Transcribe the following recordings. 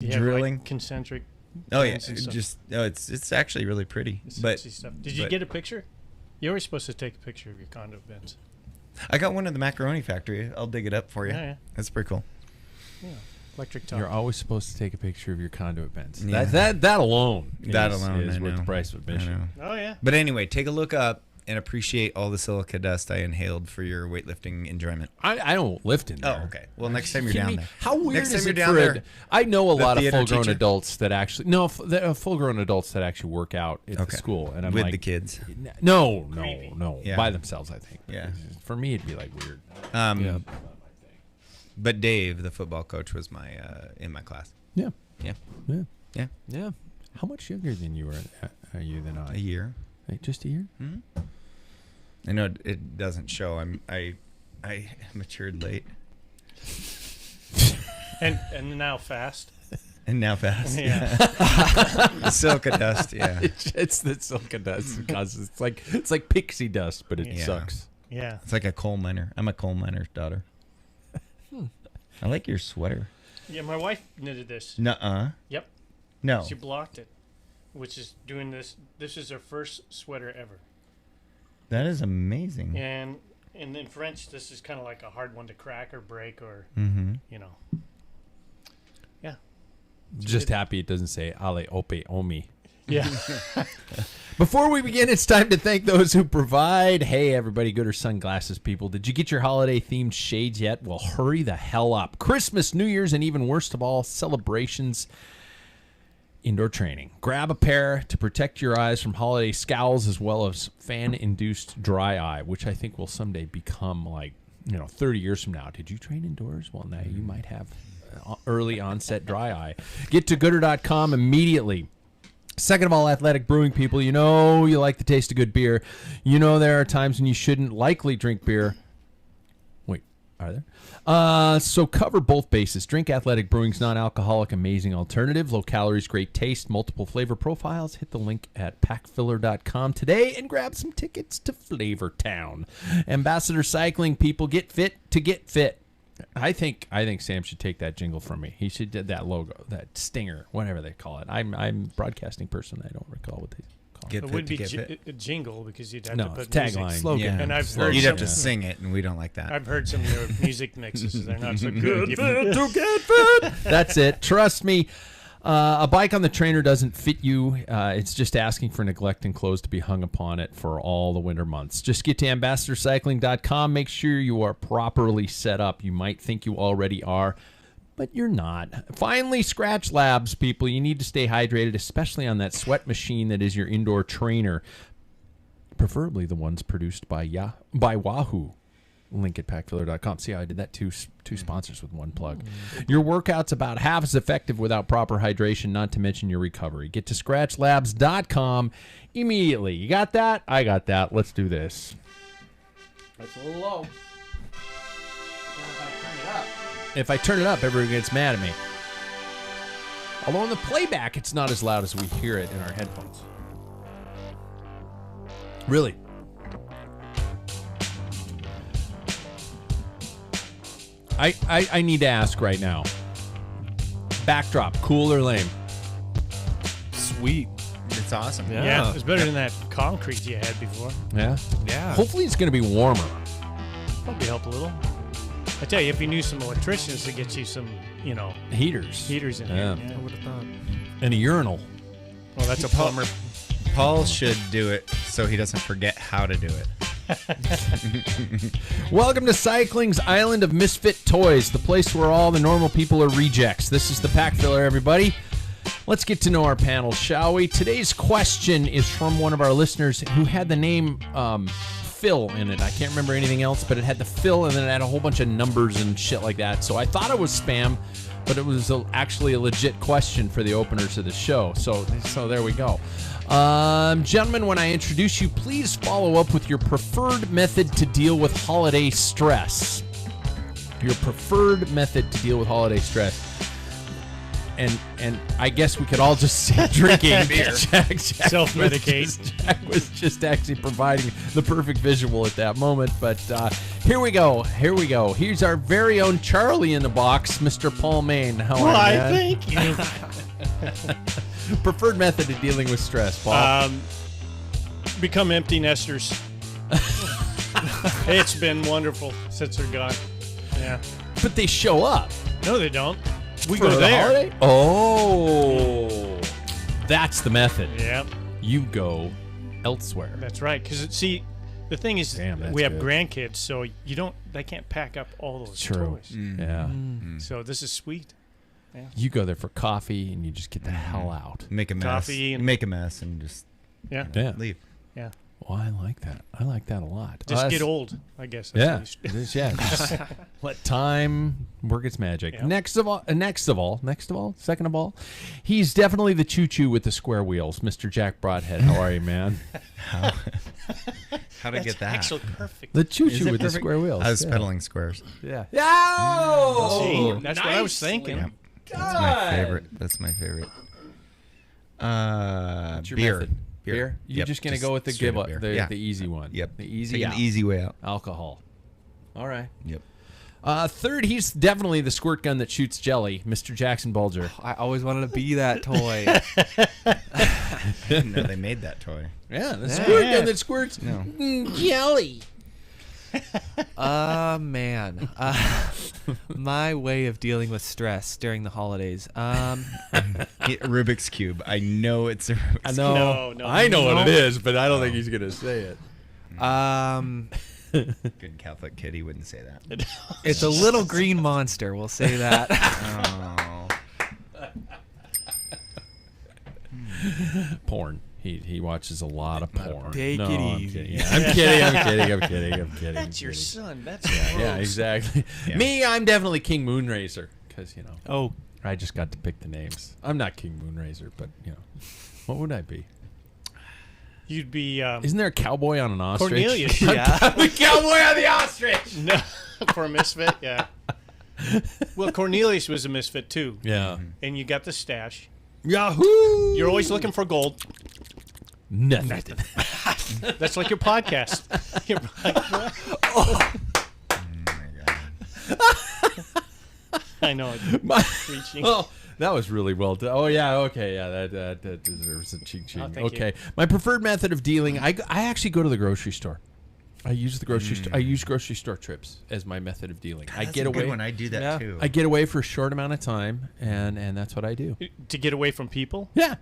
drilling. Like concentric. Oh yeah, it's actually really pretty. But stuff. Did you get a picture? You were supposed to take a picture of your conduit bends. I got one at the macaroni factory. I'll dig it up for you. Yeah. That's pretty cool. Yeah. Electric top. You're always supposed to take a picture of your conduit bends. Yeah. That alone is worth the price of admission. Oh yeah. But anyway, take a look up and appreciate all the silica dust I inhaled for your weightlifting enjoyment. I don't lift in there. Oh, okay. Well, next time you're down there. How weird next time is you're it down for there, I know a lot of theater full-grown teacher? adults that actually full-grown adults that actually work out at the school, and I'm with like, the kids. No, Yeah. by themselves. I think. Yeah. For me, it'd be like weird. But Dave, the football coach, was in my class. Yeah. Yeah. How much younger than you are you than I? A year. Wait, just a year? Mm-hmm. I know it doesn't show. I matured late. and now fast. And now fast. Yeah. The silica dust. Yeah. It's the silica dust because it's like pixie dust, but it sucks. Yeah. It's like a coal miner. I'm a coal miner's daughter. I like your sweater. Yeah, my wife knitted this. Nuh-uh. Yep. No. She blocked it, which is doing this. This is her first sweater ever. That is amazing. And in French, this is kind of like a hard one to crack or break or, you know. Yeah. Just happy it doesn't say Ale Ope Omi. Yeah. Before we begin, it's time to thank those who provide. Hey, everybody, Gooder Sunglasses people. Did you get your holiday-themed shades yet? Well, hurry the hell up. Christmas, New Year's, and even worst of all, celebrations, indoor training. Grab a pair to protect your eyes from holiday scowls as well as fan-induced dry eye, which I think will someday become 30 years from now. Did you train indoors? Well, now you might have early onset dry eye. Get to gooder.com immediately. Second of all, athletic brewing people, you know you like the taste of good beer. You know there are times when you shouldn't likely drink beer. Wait, are there? So cover both bases. Drink Athletic Brewing's non-alcoholic amazing alternative. Low calories, great taste, multiple flavor profiles. Hit the link at packfiller.com today and grab some tickets to Flavor Town. Ambassador Cycling people, get fit to get fit. I think Sam should take that jingle from me. He should do that logo, that stinger, whatever they call it. I'm a broadcasting person. I don't recall what they call it. It would be a jingle because you'd have to put tagline slogan. Yeah. And I've heard you'd have to sing it, and we don't like that. I've heard some of your music mixes. They're not so good. To get fit. That's it. Trust me. A bike on the trainer doesn't fit you. It's just asking for neglect and clothes to be hung upon it for all the winter months. Just get to ambassadorcycling.com. Make sure you are properly set up. You might think you already are, but you're not. Finally, Scratch Labs, people. You need to stay hydrated, especially on that sweat machine that is your indoor trainer, preferably the ones produced by Wahoo. Link at packfiller.com. See how I did that? Two sponsors with one plug. Your workout's about half as effective without proper hydration, not to mention your recovery. Get to scratchlabs.com immediately. You got that? I got that. Let's do this. That's a little low. If I turn it up, everyone gets mad at me. Although in the playback, it's not as loud as we hear it in our headphones. Really? I need to ask right now. Backdrop, cool or lame? Sweet. It's awesome. Yeah, it's better than that concrete you had before. Yeah? Yeah. Hopefully it's going to be warmer. Probably help a little. I tell you, if you knew some electricians to get you some, Heaters. heaters in Yeah. there. I would have thought. And a urinal. Well, that's a plumber. Paul should do it so he doesn't forget how to do it. Welcome to Cycling's Island of Misfit Toys, the place where all the normal people are rejects. This is the Packfiller, everybody. Let's get to know our panel, shall we? Today's question is from one of our listeners who had the name Phil in it. I can't remember anything else, but it had the Phil and then it had a whole bunch of numbers and shit like that. So I thought it was spam, but it was actually a legit question for the openers of the show. So there we go. Gentlemen, when I introduce you, please follow up with your preferred method to deal with holiday stress. Your preferred method to deal with holiday stress. and I guess we could all just say drinking beer. Jack Self-medicate. Jack was just actually providing the perfect visual at that moment. But here we go. Here's our very own Charlie in the box, Mr. Paul Main. How are you, man? Thank you. Preferred method of dealing with stress, Paul. Become empty nesters. It's been wonderful since they're gone. Yeah. But they show up. No, they don't. We For go the there. holiday? Oh, that's the method. Yep. You go elsewhere. That's right. Because see, the thing is, Damn, that's we have good. grandkids, so they can't pack up all those True. toys. Yeah. So this is sweet. You go there for coffee and you just get the hell out. Make a mess. Coffee and- Make a mess and just Yeah. Yeah. leave. Yeah. Well, I like that. I like that a lot. Just get old, I guess. That's Yeah. what you should- Just let time work its magic. Yeah. Next of all, second of all, he's definitely the choo-choo with the square wheels, Mr. Jack Broadhead. How are you, man? How to get that? Actually, perfect. The Is choo-choo it with the perfect? square wheels. I was yeah. pedaling squares. Yeah. Oh, See, that's what I was thinking. Yeah. That's my favorite. That's my favorite. What's your beer. method? Beer? You're Yep, just gonna go with the straight give up up, beer. the easy one. Yep. The easy Take out. an easy way out. Alcohol. All right. Yep. Third, he's definitely the squirt gun that shoots jelly, Mr. Jackson Bulger. I always wanted to be that toy. I didn't know they made that toy. Yeah, the squirt gun that squirts No. jelly. Man. My way of dealing with stress during the holidays. Rubik's Cube. I know it's a Rubik's I Cube. know. No. I know what it is, but I don't think he's gonna say it. Good Catholic kid, he wouldn't say that. It's a little green monster, we'll say that. Oh. Porn. He watches a lot of porn. Take it I'm easy. kidding. Yeah, I'm kidding. That's your son. That's Yeah, exactly. Yeah. Me, I'm definitely King Moonracer because Oh, I just got to pick the names. I'm not King Moonracer, but what would I be? You'd be Isn't there a cowboy on an ostrich? Cornelius. yeah. The cowboy on the ostrich. No, for a misfit, yeah. Well, Cornelius was a misfit too, Yeah. and you got the stash. Yahoo! You're always looking for gold. Nothing. That's like your podcast. You're like, Oh my God. I know. My- Reaching. Oh, that was really well done. Oh yeah, okay, yeah, that deserves a cheek. Oh, thank Okay, you. my preferred method of dealing. I actually go to the grocery store. I use the grocery store. I use grocery store trips as my method of dealing. I That's get a good away. one. I do that Yeah. too. I get away for a short amount of time, and that's what I do. To get away from people. Yeah,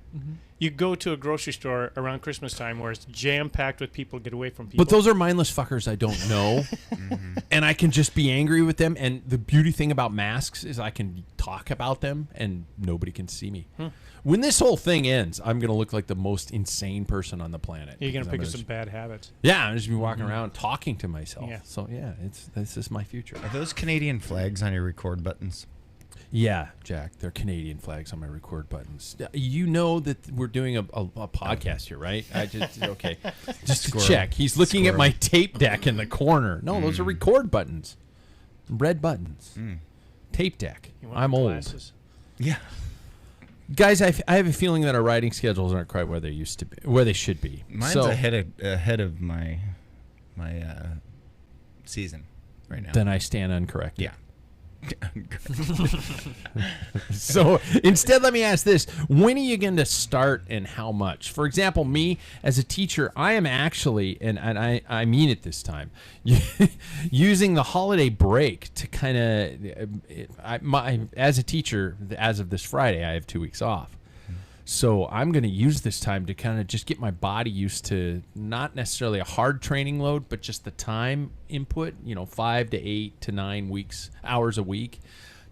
You go to a grocery store around Christmas time where it's jam-packed with people, get away from people. but those are mindless fuckers I don't know, and I can just be angry with them. And the beauty thing about masks is I can talk about them, and nobody can see me. When this whole thing ends, I'm gonna look like the most insane person on the planet. You're going because to pick I'm up some bad habits. Yeah, I'm just be walking around talking to myself. Yeah. So yeah, this is my future. Are those Canadian flags on your record buttons? Yeah, Jack, they're Canadian flags on my record buttons. You know that we're doing a podcast here, right? I just okay, just to Squirrel. check. He's looking at Squirrel. my tape deck in the corner. No, those are record buttons, red buttons. Tape deck. You want I'm old. glasses? Yeah. Guys, I have a feeling that our writing schedules aren't quite where they used to be, where they should be. Mine's so, ahead of my season right now. then I stand uncorrected. Yeah. So instead, let me ask this. When are you going to start and how much? For example, me as a teacher, I am actually, and I mean it this time, using the holiday break to kind of, as a teacher, as of this Friday, I have 2 weeks off. So I'm going to use this time to kind of just get my body used to not necessarily a hard training load, but just the time input, 5 to 8 to 9 hours a week,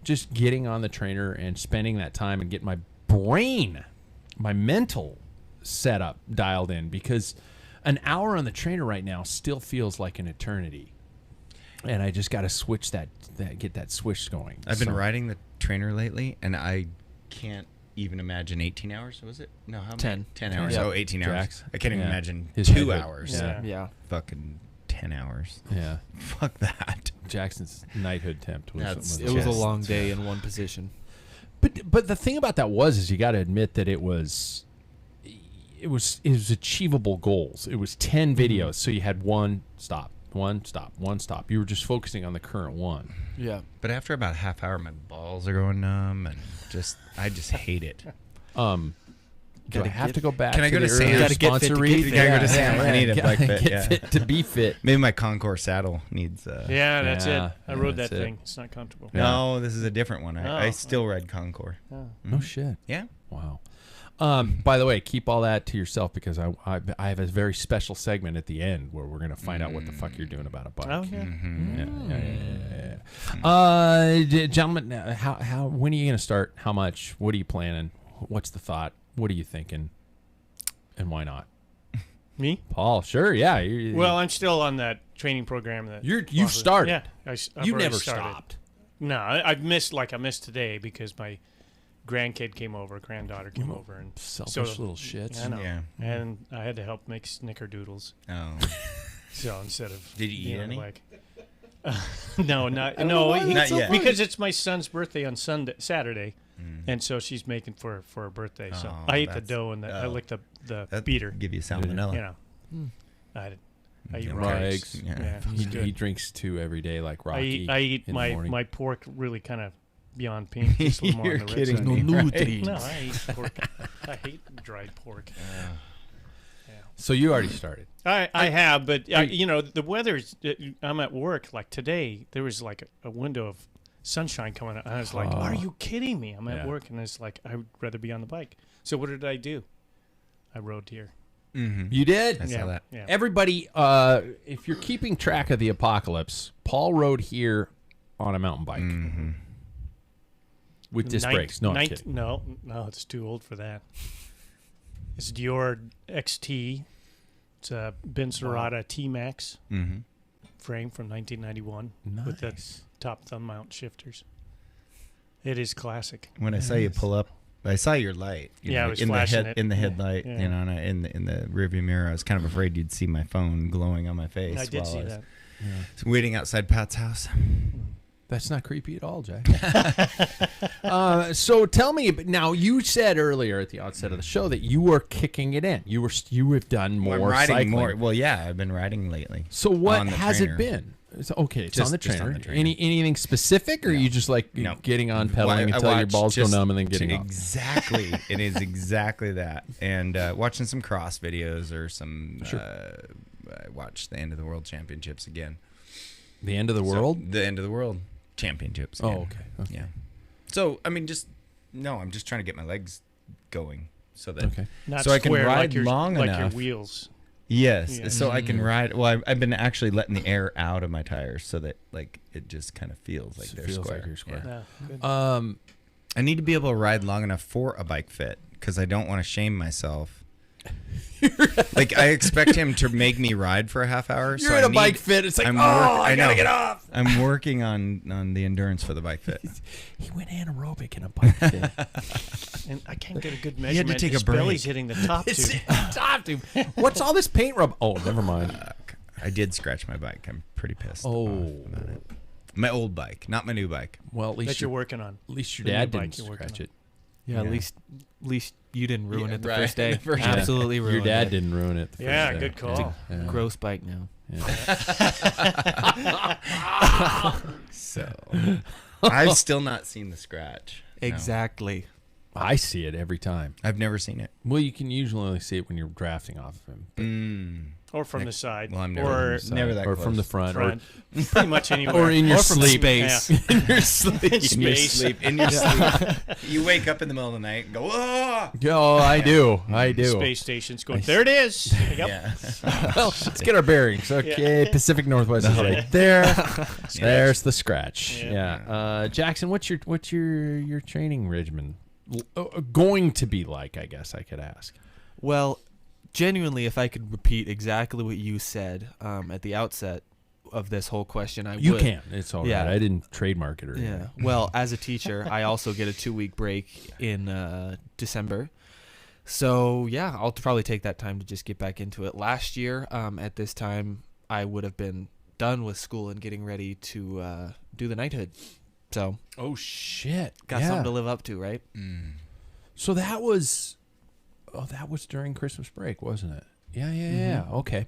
just getting on the trainer and spending that time and getting my brain, my mental setup dialed in, because an hour on the trainer right now still feels like an eternity. And I just got to switch get that switch going. I've been So- riding the trainer lately, and I can't even imagine 18 hours. Was it? No, how many? 10. 10 hours. Yeah. Oh, 18 hours. Jax. I can't even Yeah. imagine His 2 head. hours. Yeah. Yeah. Fucking 10 hours. Yeah. Fuck that. Jackson's knighthood tempt was That's- It was a Just- long day in one position. But the thing about that is you got to admit that it was achievable goals. It was 10 videos, so you had one stop. You were just focusing on the current one. Yeah. But after about a half hour, my balls are going numb, and I just hate it. Do I have to go back? Can I go to the Sam? earlier Gotta get fit sponsor to read? get fit. Gotta go to Sam. I need a bike fit, Get yeah. fit to be fit. Maybe my Concours saddle needs. Yeah, that's Yeah, it. I yeah, rode that's that it. thing. It's not comfortable. No, this is a different one. I Oh. still ride Concours. No shit. Yeah. Wow. By the way, keep all that to yourself because I have a very special segment at the end where we're gonna find out what the fuck you're doing about a bike. Oh, yeah. Gentlemen, how when are you gonna start? How much? What are you planning? What's the thought? What are you thinking? And why not? Me? Paul, sure, yeah. Well, I'm still on that training program. you've started. Yeah. I've You already never started. stopped. No, I missed today because my granddaughter came over, and Selfish little shits. I know. Yeah. And I had to help make snickerdoodles. Oh. So instead of Did you eat being on any? the bike. No, not yet. because it's my son's birthday on Saturday, and so she's making for her birthday. So Oh, I ate the that's- dough and I licked the That beater. Give you salmonella. You know, I eat Yeah, raw rice. eggs. Yeah, it's He good. drinks 2 every day, like Rocky. I eat in the morning. my pork really kind of beyond pink. Just a little more You're on the red kidding side. me, No right? nutrients. No, I eat pork. I hate dried pork. So you already started. I have, but the weather's. I'm at work. Like today, there was like a window of sunshine coming out. And I was like, "Are you kidding me?" I'm at Yeah. work, and it's like I would rather be on the bike. So what did I do? I rode here. Mm-hmm. You did? I saw that. Yeah. Everybody, if you're keeping track of the apocalypse, Paul rode here on a mountain bike Mm-hmm. with disc brakes. No, I'm kidding. No, it's too old for that. It's Dior XT. It's a Benserata T-Max Mm-hmm. frame from 1991 with the Nice. top thumb mount shifters. It is classic. When I saw you pull up, I saw your light. Yeah, I was in flashing the it. in the headlight. Yeah. You know, and in the rearview mirror. I was kind of afraid you'd see my phone glowing on my face. I did while see was that. waiting outside Pat's house. That's not creepy at all, Jack. So tell me, now you said earlier at the outset of the show that you were kicking it in. You have done more I'm riding cycling. more. Well, yeah, I've been riding lately. So what on the has trainer. it been? It's Just on the on trainer. the trainer. Anything specific, or are you just like No. getting on pedaling Well, I until your watched balls go just numb and then getting off? Exactly. It is exactly that. And watching some cross videos or some. I watched the End of the World Championships again. The end of the So, world? the End of the World Championships. Oh, again. okay. Yeah. So I mean, I'm just trying to get my legs going so that Okay. Not so I can square ride like your, long like enough. your wheels. Yes, Yeah. so I can ride. Well, I've been actually letting the air out of my tires so that like it just kind of feels like So it they're feels square. like you're square. Yeah. Yeah, good. I need to be able to ride long enough for a bike fit because I don't want to shame myself. Like I expect him to make me ride for a half hour. You're so in I a bike need- fit. It's like, I'm I gotta know. get off. I'm working on the endurance for the bike fit. He went anaerobic in a bike fit. And I can't get a good had to measurement. take a His belly's break. hitting the top It's tube. top, dude. What's all this paint rub? Oh, never mind. I did scratch my bike. I'm pretty pissed. Oh. off about it. My old bike, not my new bike. Well, at least that you're working on. at least your the new dad bike didn't you're working scratch on. it. Yeah, Yeah. at least you didn't ruin Yeah, it the right. first day. The first day. Absolutely Your ruined dad it. didn't ruin it. the Yeah, first day. good call. Yeah. Gross bike now. So I've still not seen the scratch. No. Exactly. I see it every time. I've never seen it. Well, you can usually only see it when you're drafting off of him. Mm. Or from the side. Well, I'm never or from the side. Never that or from close. the front, front. Pretty much anywhere. or in your Or from sleep. space. Yeah. In your sleep. In In your space. sleep. In your sleep. You wake up in the middle of the night and go, oh! Oh, I do. I do. Space station's going, there it is. Yep. Yeah. Well, let's get our bearings. Okay, Pacific Northwest is right there. There's the scratch. Yeah. Yeah. Jackson, what's your training regimen going to be like? I guess I could ask. Well, genuinely, if I could repeat exactly what you said at the outset of this whole question, I You would. can. It's all right. Yeah. I didn't trademark it or anything. Yeah. Well, as a teacher, I also get a 2-week break in December. So, yeah, I'll probably take that time to just get back into it. Last year, at this time, I would have been done with school and getting ready to do the knighthood. So Oh shit! got something to live up to, right? So that was during Christmas break, wasn't it? Yeah. Okay.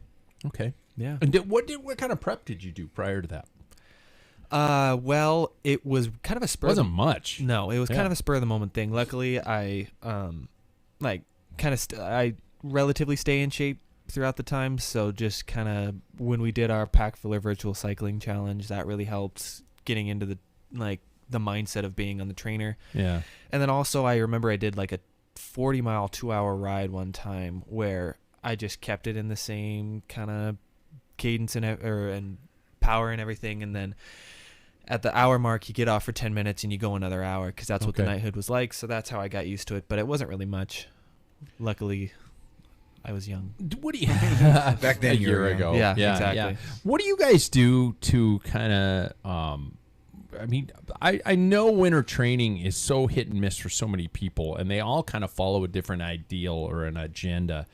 Yeah. And what kind of prep did you do prior to that? Well, it was kind of a spur. Wasn't much. No, it was Yeah. kind of a spur of the moment thing. Luckily, I I relatively stay in shape throughout the time. So just kind of when we did our Packfiller Virtual Cycling Challenge, that really helped getting into the mindset of being on the trainer. Yeah. And then also I remember I did like a 40-mile 2-hour ride one time where I just kept it in the same kind of cadence and power and everything, and then at the hour mark you get off for 10 minutes and you go another hour because that's what the knighthood was like. So that's how I got used to it, but it wasn't really much. Luckily I was young. What do you Back then, a year ago? Yeah, exactly. What do you guys do to kind of? I mean, I know winter training is so hit and miss for so many people, and they all kind of follow a different ideal or an agenda.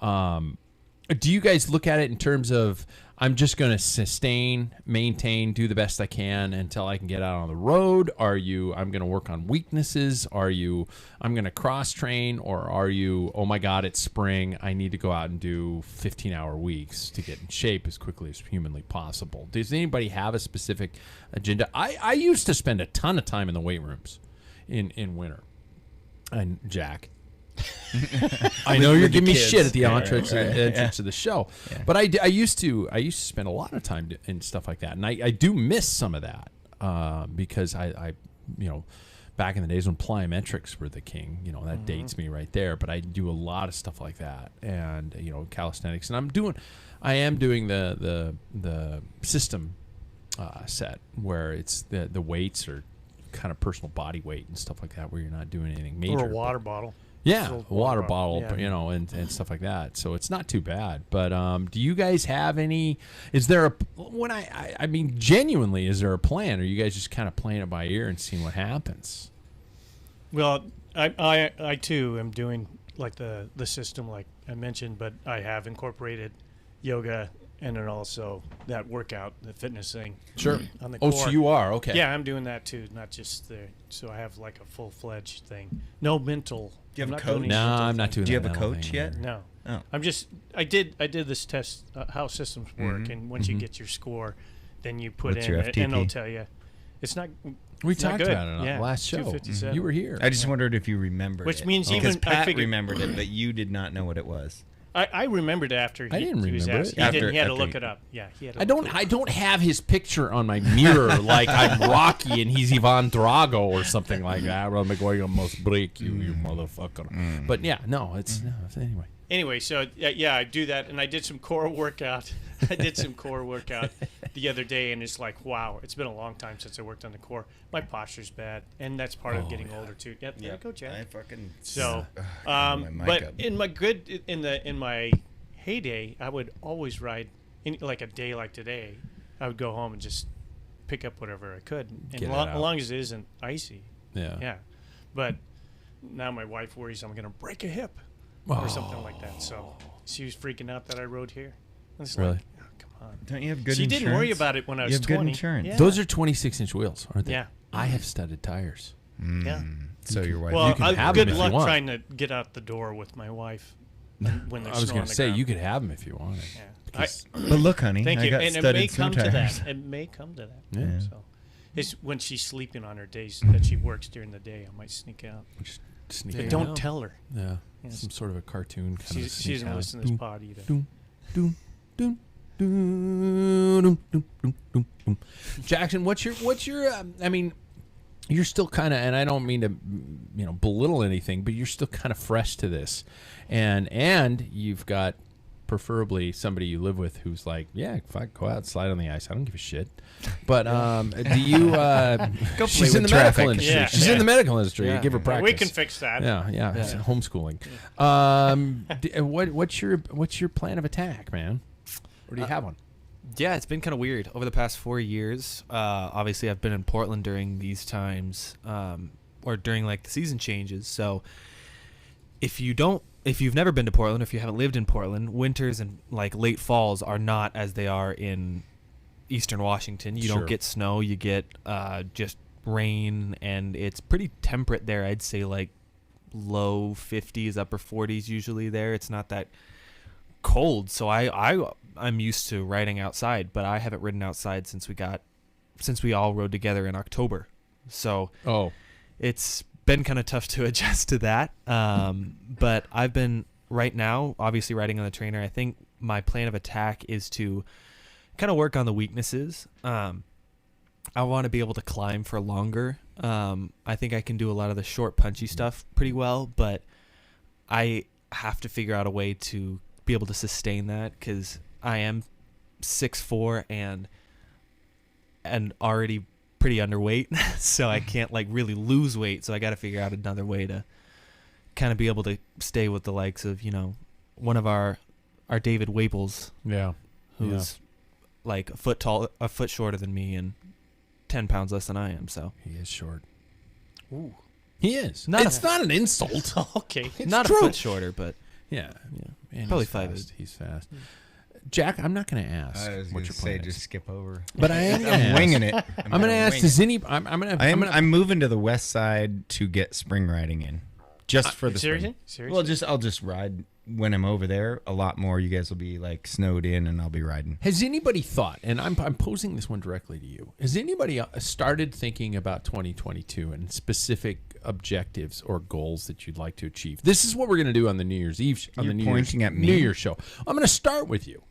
Do you guys look at it in terms of I'm just going to maintain, do the best I can until I can get out on the road? Are you I'm going to work on weaknesses? Are you I'm going to cross train? Or are you, oh my God, it's spring, I need to go out and do 15-hour weeks to get in shape as quickly as humanly possible? Does anybody have a specific agenda? I used to spend a ton of time in the weight rooms in winter. And Jack, I know you're giving me shit at the entrance of the show, but I used to spend a lot of time in stuff like that, and I do miss some of that because I back in the days when plyometrics were the king, that dates me right there. But I do a lot of stuff like that, and calisthenics, and I am doing the system set where it's the weights are kind of personal body weight and stuff like that, where you're not doing anything major. Or a water bottle. Yeah, Little water bottle, yeah. And stuff like that. So it's not too bad. But do you guys have any? Is there I mean, genuinely, is there a plan? Or are you guys just kind of playing it by ear and seeing what happens? Well, I too am doing like the system like I mentioned, but I have incorporated yoga and then also that workout, the fitness thing. Sure. On the Oh, core. so you are okay. Yeah, I'm doing that too, not just so I have like a full-fledged thing. No mental. Do you have I'm a not coach? doing any No, mental I'm not thing. doing. Do you that have a mental coach thing yet? either. No. Oh. I'm just I did this test how systems work, and once you get your score, then you put What's in your and FTP? they'll tell you. It's not. We it's not talked good. about it on the Yeah, last show. 257. You were here. I just wondered if you remembered Which it. means because even- I Pat figured- remembered it, but you did not know what it was. I remembered after he, I didn't he was remember asked. it. He, didn't, he had to After look you- it up. Yeah, he had to I look it up. don't have his picture on my mirror like I'm Rocky and he's Ivan Drago or something like that. I'm going to must break you, you motherfucker. But yeah, no, it's anyway. Anyway, so yeah, I do that, and I did some core workout. The other day, and it's like, wow, it's been a long time since I worked on the core. My posture's bad, and that's part of getting older too. Yeah, there you go, Jack. I fucking So, my mic but up. in my heyday, I would always ride. Like a day like today, I would go home and just pick up whatever I could, and Get it as out. long as it isn't icy. Yeah. Yeah, but now my wife worries I'm gonna break a hip or something like that. So she was freaking out that I rode here. And it's Really? like, oh, come on. Don't you have good She insurance? didn't worry about it when I was You have 20. good insurance. Yeah. Those are 26-inch wheels, aren't they? Yeah. I have studded tires. Yeah. So your wife. Well, can have good them if you luck want. trying to get out the door with my wife when there's I was snow going on to the say, ground. you could have them if you wanted. Yeah. but look, honey, Thank I you. got And it studded may snow come to tires. that. It may come to that. Yeah. So it's when she's sleeping on her days that she works during the day, I might sneak out. Just sneak But out. don't tell her. Yeah. Yes. Some sort of a cartoon kind of She doesn't listen to this pod either. Doom, doom, doom, doom, doom, doom, doom, doom, doom. Jackson, what's your I mean, you're still kind of, and I don't mean to belittle anything, but you're still kind of fresh to this, and you've got preferably somebody you live with who's like, yeah, fuck, go out, slide on the ice, I don't give a shit. But do you Go she's play in the with medical traffic. industry. Yeah. She's in the medical industry. Yeah. You give her practice. We can fix that. Yeah. It's homeschooling. What's your plan of attack, man? Or do you have one? Yeah, it's been kind of weird over the past 4 years. Obviously, I've been in Portland during these times, or during like the season changes. So, if you've never been to Portland, if you haven't lived in Portland, winters and like late falls are not as they are in Eastern Washington. You Sure. don't get snow. You get just rain, and it's pretty temperate there. I'd say like low 50s, upper 40s usually there. It's not that cold, so I'm used to riding outside, but I haven't ridden outside since we all rode together in October. So it's been kind of tough to adjust to that. But I've been right now obviously riding on the trainer. I think my plan of attack is to kind of work on the weaknesses. I want to be able to climb for longer. I think I can do a lot of the short punchy stuff pretty well, but I have to figure out a way to be able to sustain that, because I am 6'4" and already pretty underweight, so I can't like really lose weight. So I got to figure out another way to kind of be able to stay with the likes of, you know, one of our David Waples, who's like a foot shorter than me and 10 pounds less than I am. So he is short. Ooh. He is. Not It's not an insult. Okay. It's not true. a foot shorter, but Yeah. And Probably he's 5'8". fast. He's fast. Jack, I'm not going to ask I was what going your to say plan is. just skip over. But I am going to I'm ask. winging it. I'm going to ask, does any... I'm moving to the west side to get spring riding in, just for the Seriously? spring. Seriously? Well, I'll just ride when I'm over there. A lot more. You guys will be like snowed in, and I'll be riding. Has anybody thought, and I'm posing this one directly to you, has anybody started thinking about 2022 and specific objectives or goals that you'd like to achieve? This is what we're going to do on the New Year's Eve, New Year's show. I'm going to start with you.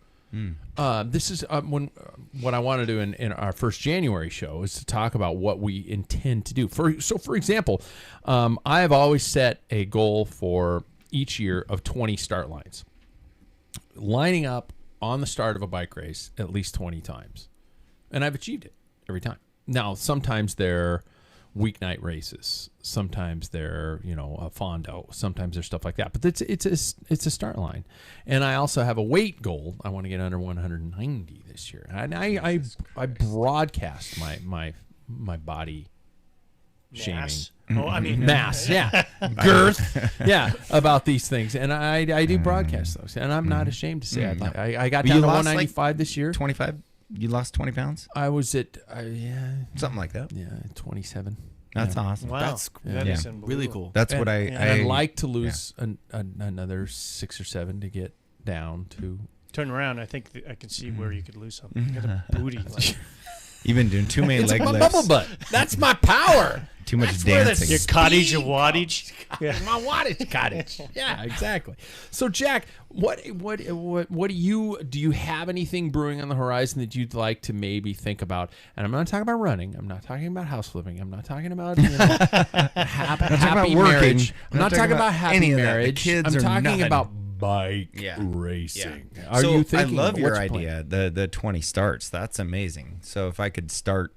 This is what I want to do in our first January show is to talk about what we intend to do. For example, I have always set a goal for each year of 20 start lines, lining up on the start of a bike race at least 20 times, and I've achieved it every time. Now, sometimes they're weeknight races, sometimes they're a fondo, sometimes there's stuff like that, but it's a start line. And I also have a weight goal. I want to get under 190 this year, and I broadcast my body shaming. Mass. Oh, I mean Mass, yeah, girth, yeah, about these things, and I do broadcast those, and I'm not ashamed to say I got down to 195 this year. 25. You lost 20 pounds? I was at Something like that. 27. That's awesome. wow. That is unbelievable. really cool. That's what I'd like to lose another 6 or 7 to get down to. Turn around. I think I can see where you could lose something. You got a booty. Like, You've been doing too many leg my lifts. bubble butt. That's my power. Too much where the dancing. your cottage or wattage. Yeah. My wattage cottage. Yeah, exactly. So, Jack, what do you have anything brewing on the horizon that you'd like to maybe think about? And I'm not talking about running. I'm not talking about house flipping. I'm not talking about happy marriage. I'm not talking about happy marriage. Kids I'm are talking nothing. about bike racing. Yeah. Are you thinking? I love your what's idea. The 20 starts. That's amazing. So if I could start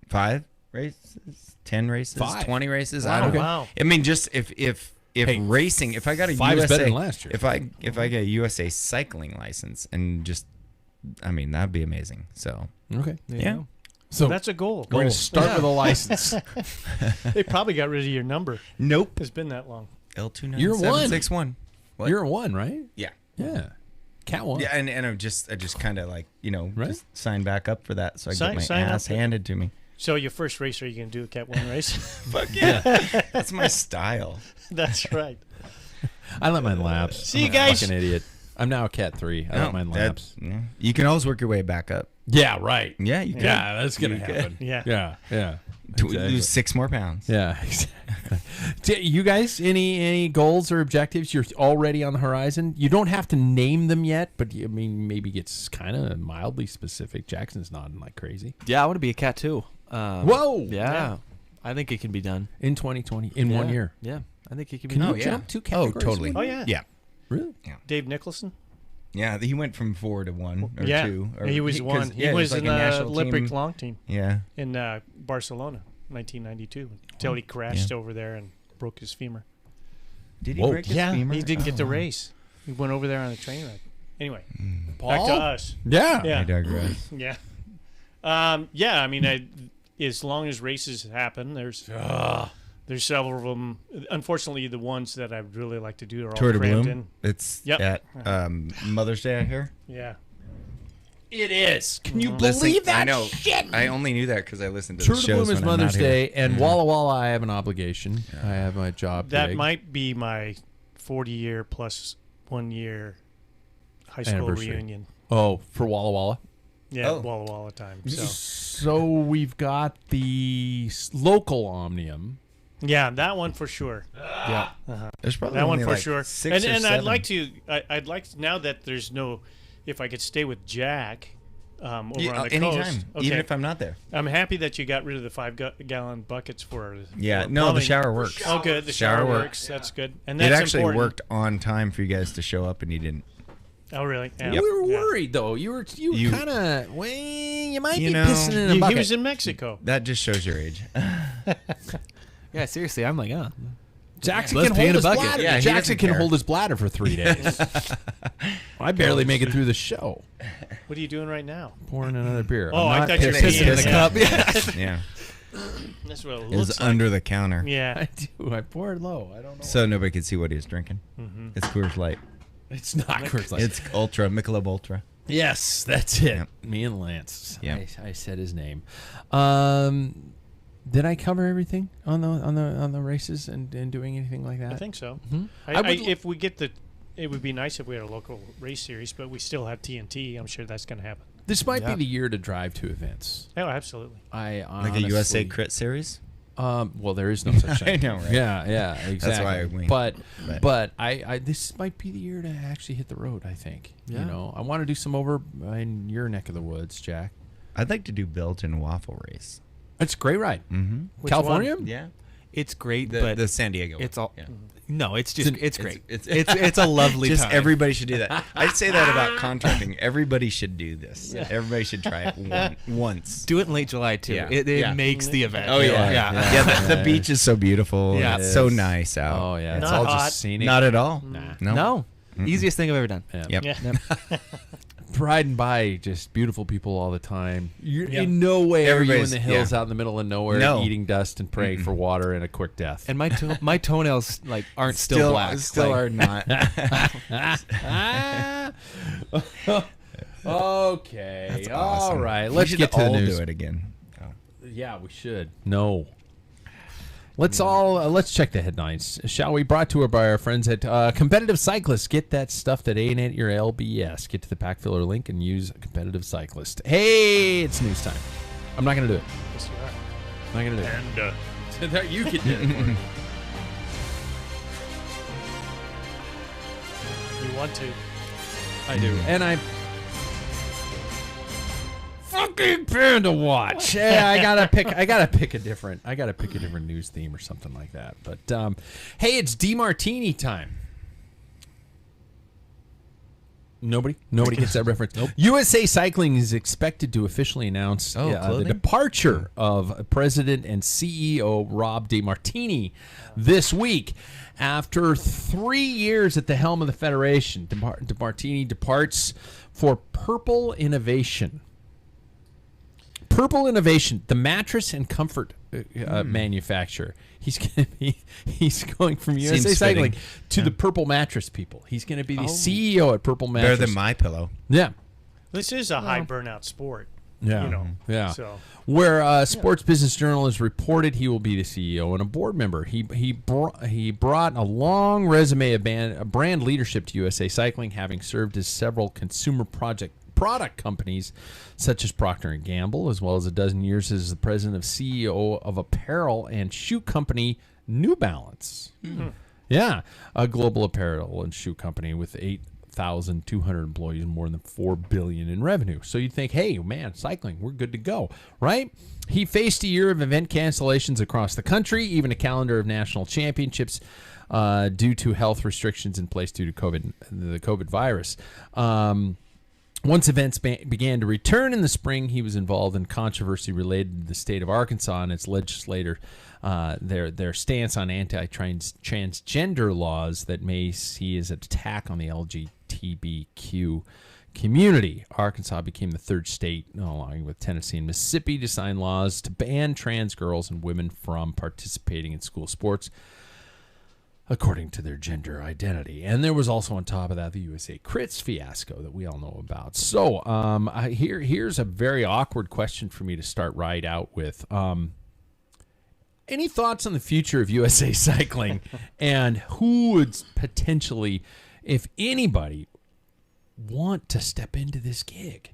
5 races, 10 races, 5. 20 races, Wow. I don't know. Wow. I mean, just if racing, if I got a 5 is USA, better than last year. if I get a USA cycling license and just, I mean, that'd be amazing. So Okay. yeah. So That's a goal. we're going to start with a license. They probably got rid of your number. Nope. It's been that long. L29761. You're What? You're a 1, right? Yeah. Yeah. Cat 1. Yeah, and I just kind of like, Right? just sign back up for that so I Sign- get my sign up ass for- handed to me. So your first race, are you going to do a Cat 1 race? Fuck yeah. That's my style. That's right. I let mine lapse. See you I'm a guys. fucking idiot. I'm now a Cat 3. I let mine lapse. Yeah. You can always work your way back up. Yeah, right. Yeah, you can. Yeah, that's gonna You happen. Yeah. Yeah. To Exactly. lose 6 more pounds. Yeah, exactly. You guys, any goals or objectives you're already on the horizon? You don't have to name them yet, but I mean, maybe it's kind of mildly specific. Jackson's nodding like crazy. Yeah, I want to be a cat too. Whoa! Yeah. I think it can be done. In 2020, in Yeah. 1 year. Yeah, I think it can be Can done. you jump 2 categories? totally. Oh, yeah. Yeah. Really? Dave Nicholson? Yeah, he went from 4 to 1 or yeah. 2. Or He was one. He was like in a the national Olympic team. long team Yeah. in Barcelona, 1992, until he crashed over there and broke his femur. Did Whoa. he break his femur? he didn't get to Oh. race. He went over there on a train ride. Anyway, back Paul? to us. Yeah. Yeah. I digress. Yeah. Yeah, I mean, as long as races happen, there's several of them. Unfortunately, the ones that I'd really like to do are all Tour de crammed Bloom. in. It's Yep. at Mother's Day, I hear. Yeah. It is. Can you Listen, believe that I know. shit? I only knew that because I listened to True the to shows Bloom is when I'm Mother's not here. Day, and Walla Walla, I have an obligation. I have my job. That gig. might be my 40-year plus 1 year high school Anniversary. reunion. Oh, for Walla Walla. Yeah, Oh. Walla Walla time. So So we've got the local Omnium. yeah, that one for sure. Yeah. There's probably That one only for like sure. 6 or And 7. I'd like to. I'd like to, now that there's no. If I could stay with Jack over on the anytime, coast. Okay. even if I'm not there. I'm happy that you got rid of the 5-gallon buckets for. Yeah, for no, the plumbing. shower works. Oh, good. The Shower shower works. works. That's good. And It that's actually important. worked on time for you guys to show up, and you didn't. Oh, really? Yeah. We were Yeah. worried though. You You- kind of you might You be know, pissing in a He bucket. was in Mexico. That just shows your age. Yeah, seriously, I'm like, Jackson Let's can pee hold in a his bucket. bladder. Yeah, he Jackson doesn't can care. hold his bladder for 3 days. I barely make it through the show. What are you doing right now? Pouring another beer. Oh, I'm I not thought you were pissing. peeing in the cup. Yeah, That's what it it looks was like. under the counter, Yeah. I do. I poured low. I don't know. so nobody could see what he was drinking. Mm-hmm. It's Coors Light. It's not Coors Light. It's Ultra, Michelob Ultra. Yes, that's it. Yep. Me and Lance. Yep. I said his name. Did I cover everything on the races and doing anything like that? I think so. Mhm. I would if we get the, it would be nice if we had a local race series, but we still have TNT. I'm sure that's going to happen. This might be Yeah. the year to drive to events. Oh, absolutely. I Like honestly, a USA Crit Series. Well, there is no such thing. I know, right? Yeah, exactly. why I winked. But But- I this might be the year to actually hit the road. I think. Yeah. You know, I want to do some over in your neck of the woods, Jack. I'd like to do Belgian waffle race. It's a great ride. Mm-hmm. Which California. Yeah, it's great, the but San Diego. it's all. Yeah. No, it's just it's great. It's It's a lovely just time. everybody should do that. I'd say that about contracting. Everybody should do this. Everybody should try it once. Do it in late July too. Yeah. It Yeah. makes the event. Oh yeah, Yeah. yeah. The beach is so beautiful. Yeah. It's It so is. nice out. Oh yeah, it's Not all hot. just scenic. Not at all. Nah. No. No, easiest thing I've ever done. Yeah. Yep. Yeah. Riding by just beautiful people all the time. You're Yep. in no way are you in Everybody's- the hills yeah. out in the middle of nowhere No. eating dust and praying for water and a quick death. And my toenails like aren't still black. Still Like, are not. Okay. That's All awesome. right. We Let's should get to the all news. do it again. Yeah, we should. No. Let's let's check the headlines, shall we? Brought to us by our friends at Competitive Cyclist. Get that stuff that ain't at your LBS. Get to the Packfiller link and use Competitive Cyclist. Hey, it's news time. I'm not gonna do it. Yes, you are. I'm not gonna do it. And That you can do it for me. you want to. I do, and I'm fucking Panda Watch. Yeah, I gotta pick a different news theme or something like that. But hey, it's DeMartini time. Nobody gets that reference. Nope. USA Cycling is expected to officially announce the clothing? departure of President and CEO Rob DeMartini this week. After 3 years at the helm of the federation, DeMartini departs for Purple Innovation. Purple Innovation, the mattress and comfort manufacturer. He's going from USA Seems Cycling fitting. to the Purple Mattress people. He's going to be the CEO at Purple Mattress. Better than my pillow. Yeah. This is a high burnout sport. Yeah. You know. Yeah. So Where Sports Business Journal has reported he will be the CEO and a board member. He brought a long resume of brand leadership to USA Cycling, having served as several consumer product companies such as Procter & Gamble, as well as a dozen years as the president of CEO of apparel and shoe company New Balance. Mm-hmm. Yeah, a global apparel and shoe company with 8,200 employees and more than $4 billion in revenue. So you'd think, hey, man, cycling, we're good to go, right? He faced a year of event cancellations across the country, even a calendar of national championships due to health restrictions in place due to the COVID virus. Once events began to return in the spring, he was involved in controversy related to the state of Arkansas and its legislator, their stance on anti-transgender laws that may see as an attack on the LGBTQ community. Arkansas became the third state, along with Tennessee and Mississippi, to sign laws to ban trans girls and women from participating in school sports. according to their gender identity. And there was also on top of that the USA Crits fiasco that we all know about. So here's a very awkward question for me to start right out with. Any thoughts on the future of USA Cycling and who would potentially, if anybody, want to step into this gig?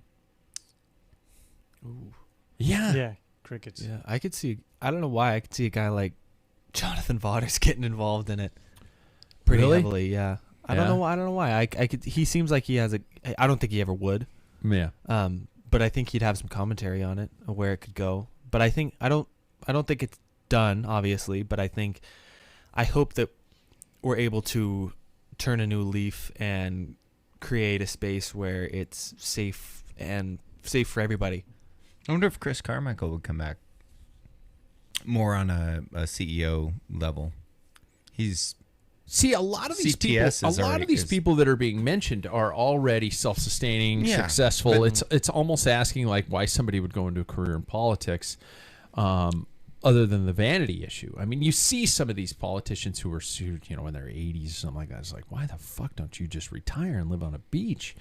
Ooh. Yeah. Yeah, crickets. Yeah, I could see. I don't know why I could see a guy like Jonathan Vaughters getting involved in it pretty Really? heavily. Yeah, I don't know why. I could. He seems like he has a. I don't think he ever would. Yeah. But I think he'd have some commentary on it, of where it could go. But I don't think it's done, obviously. But I hope that we're able to turn a new leaf and create a space where it's safe for everybody. I wonder if Chris Carmichael would come back more on a CEO level. See, a lot of these CTS people that are being mentioned are already self-sustaining, Yeah, successful. but- It's almost asking like why somebody would go into a career in politics, other than the vanity issue. I mean, you see some of these politicians who are sued, in their 80s, something like that. It's like, why the fuck don't you just retire and live on a beach?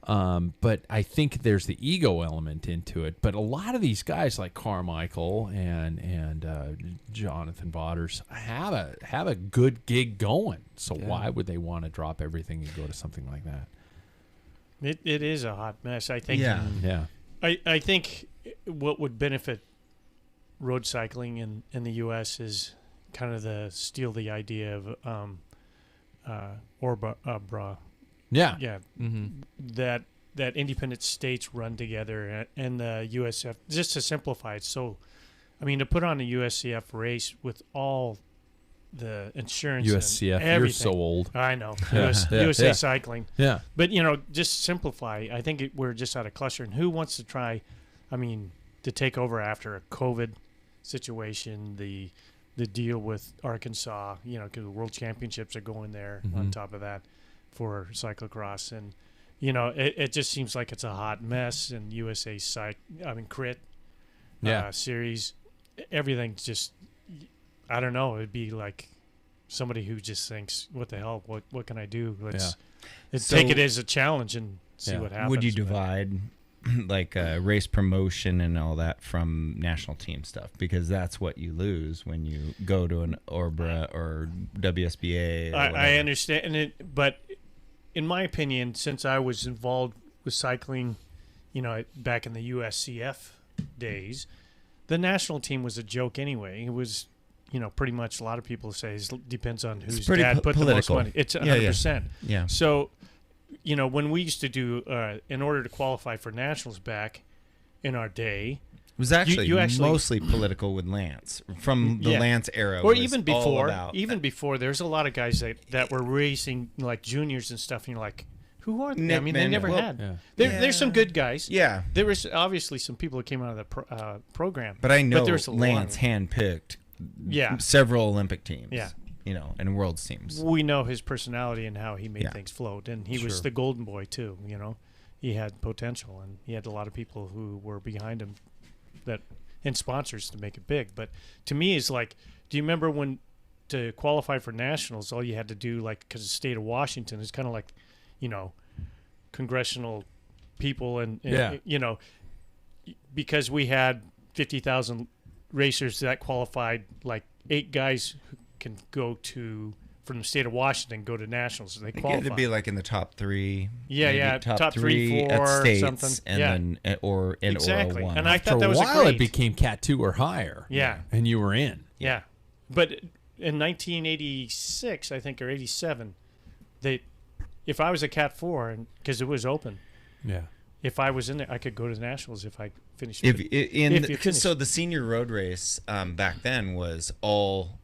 But I think there's the ego element into it. But a lot of these guys like Carmichael and Jonathan Vaughters have a good gig going. So why would they want to drop everything and go to something like that? It is a hot mess. I think. Yeah. I think what would benefit road cycling in the U.S. is kind of steal the idea of Orbra. Yeah. Yeah. Mm-hmm. That independent states run together and the USF, just to simplify it. So, I mean, to put on a USCF race with all the insurance USCF, and everything. you're so old. I know. Yeah, USA yeah. Cycling. Yeah. But, just simplify. I think we're just out of cluster. And who wants to try, to take over after a COVID situation, the deal with Arkansas, because the World Championships are going there on top of that for cyclocross. And, it just seems like it's a hot mess. And USA Crit series, everything's just, I don't know. It'd be like somebody who just thinks, what the hell? What can I do? Let's take it as a challenge and see what happens. Would you divide like race promotion and all that from national team stuff? Because that's what you lose when you go to an Orbra or WSBA. Or I understand it, but in my opinion, since I was involved with cycling, back in the USCF days, the national team was a joke anyway. It was, pretty much a lot of people say it depends on whose dad put the most money. It's 100%. Yeah. So, when we used to do, in order to qualify for nationals back in our day, It was actually, you actually mostly political with Lance from the Lance era. Or was even all before, about there's a lot of guys that were racing like juniors and stuff, and you're like, who are they? Nick they Bennett. never Well, had. Yeah. There's some good guys. Yeah, There was obviously some people that came out of the program. but I know there's a Lance lot. handpicked Yeah. several Olympic teams. Yeah. And world's teams. We know his personality and how he made Yeah. things float, and he Sure. was the golden boy too. He had potential, and he had a lot of people who were behind him and sponsors to make it big. But to me, it's like, do you remember when to qualify for nationals, all you had to do, like, because the state of Washington is kind of like, congressional people, and because we had 50,000 racers that qualified, like 8 guys who can go from the state of Washington, go to nationals. So they It qualify. had to be like in the top 3. Yeah, maybe yeah, top, top 3 3, 4, at states, something. and Yeah. then or Exactly. or 1. And I After thought that a was while, great. it became Cat 2 or higher. Yeah. And you were in. Yeah. But in 1986, I think, or 87, if I was a Cat 4, and because it was open, Yeah. if I was in there, I could go to the nationals if I finished. If you finish. so, the senior road race back then was all,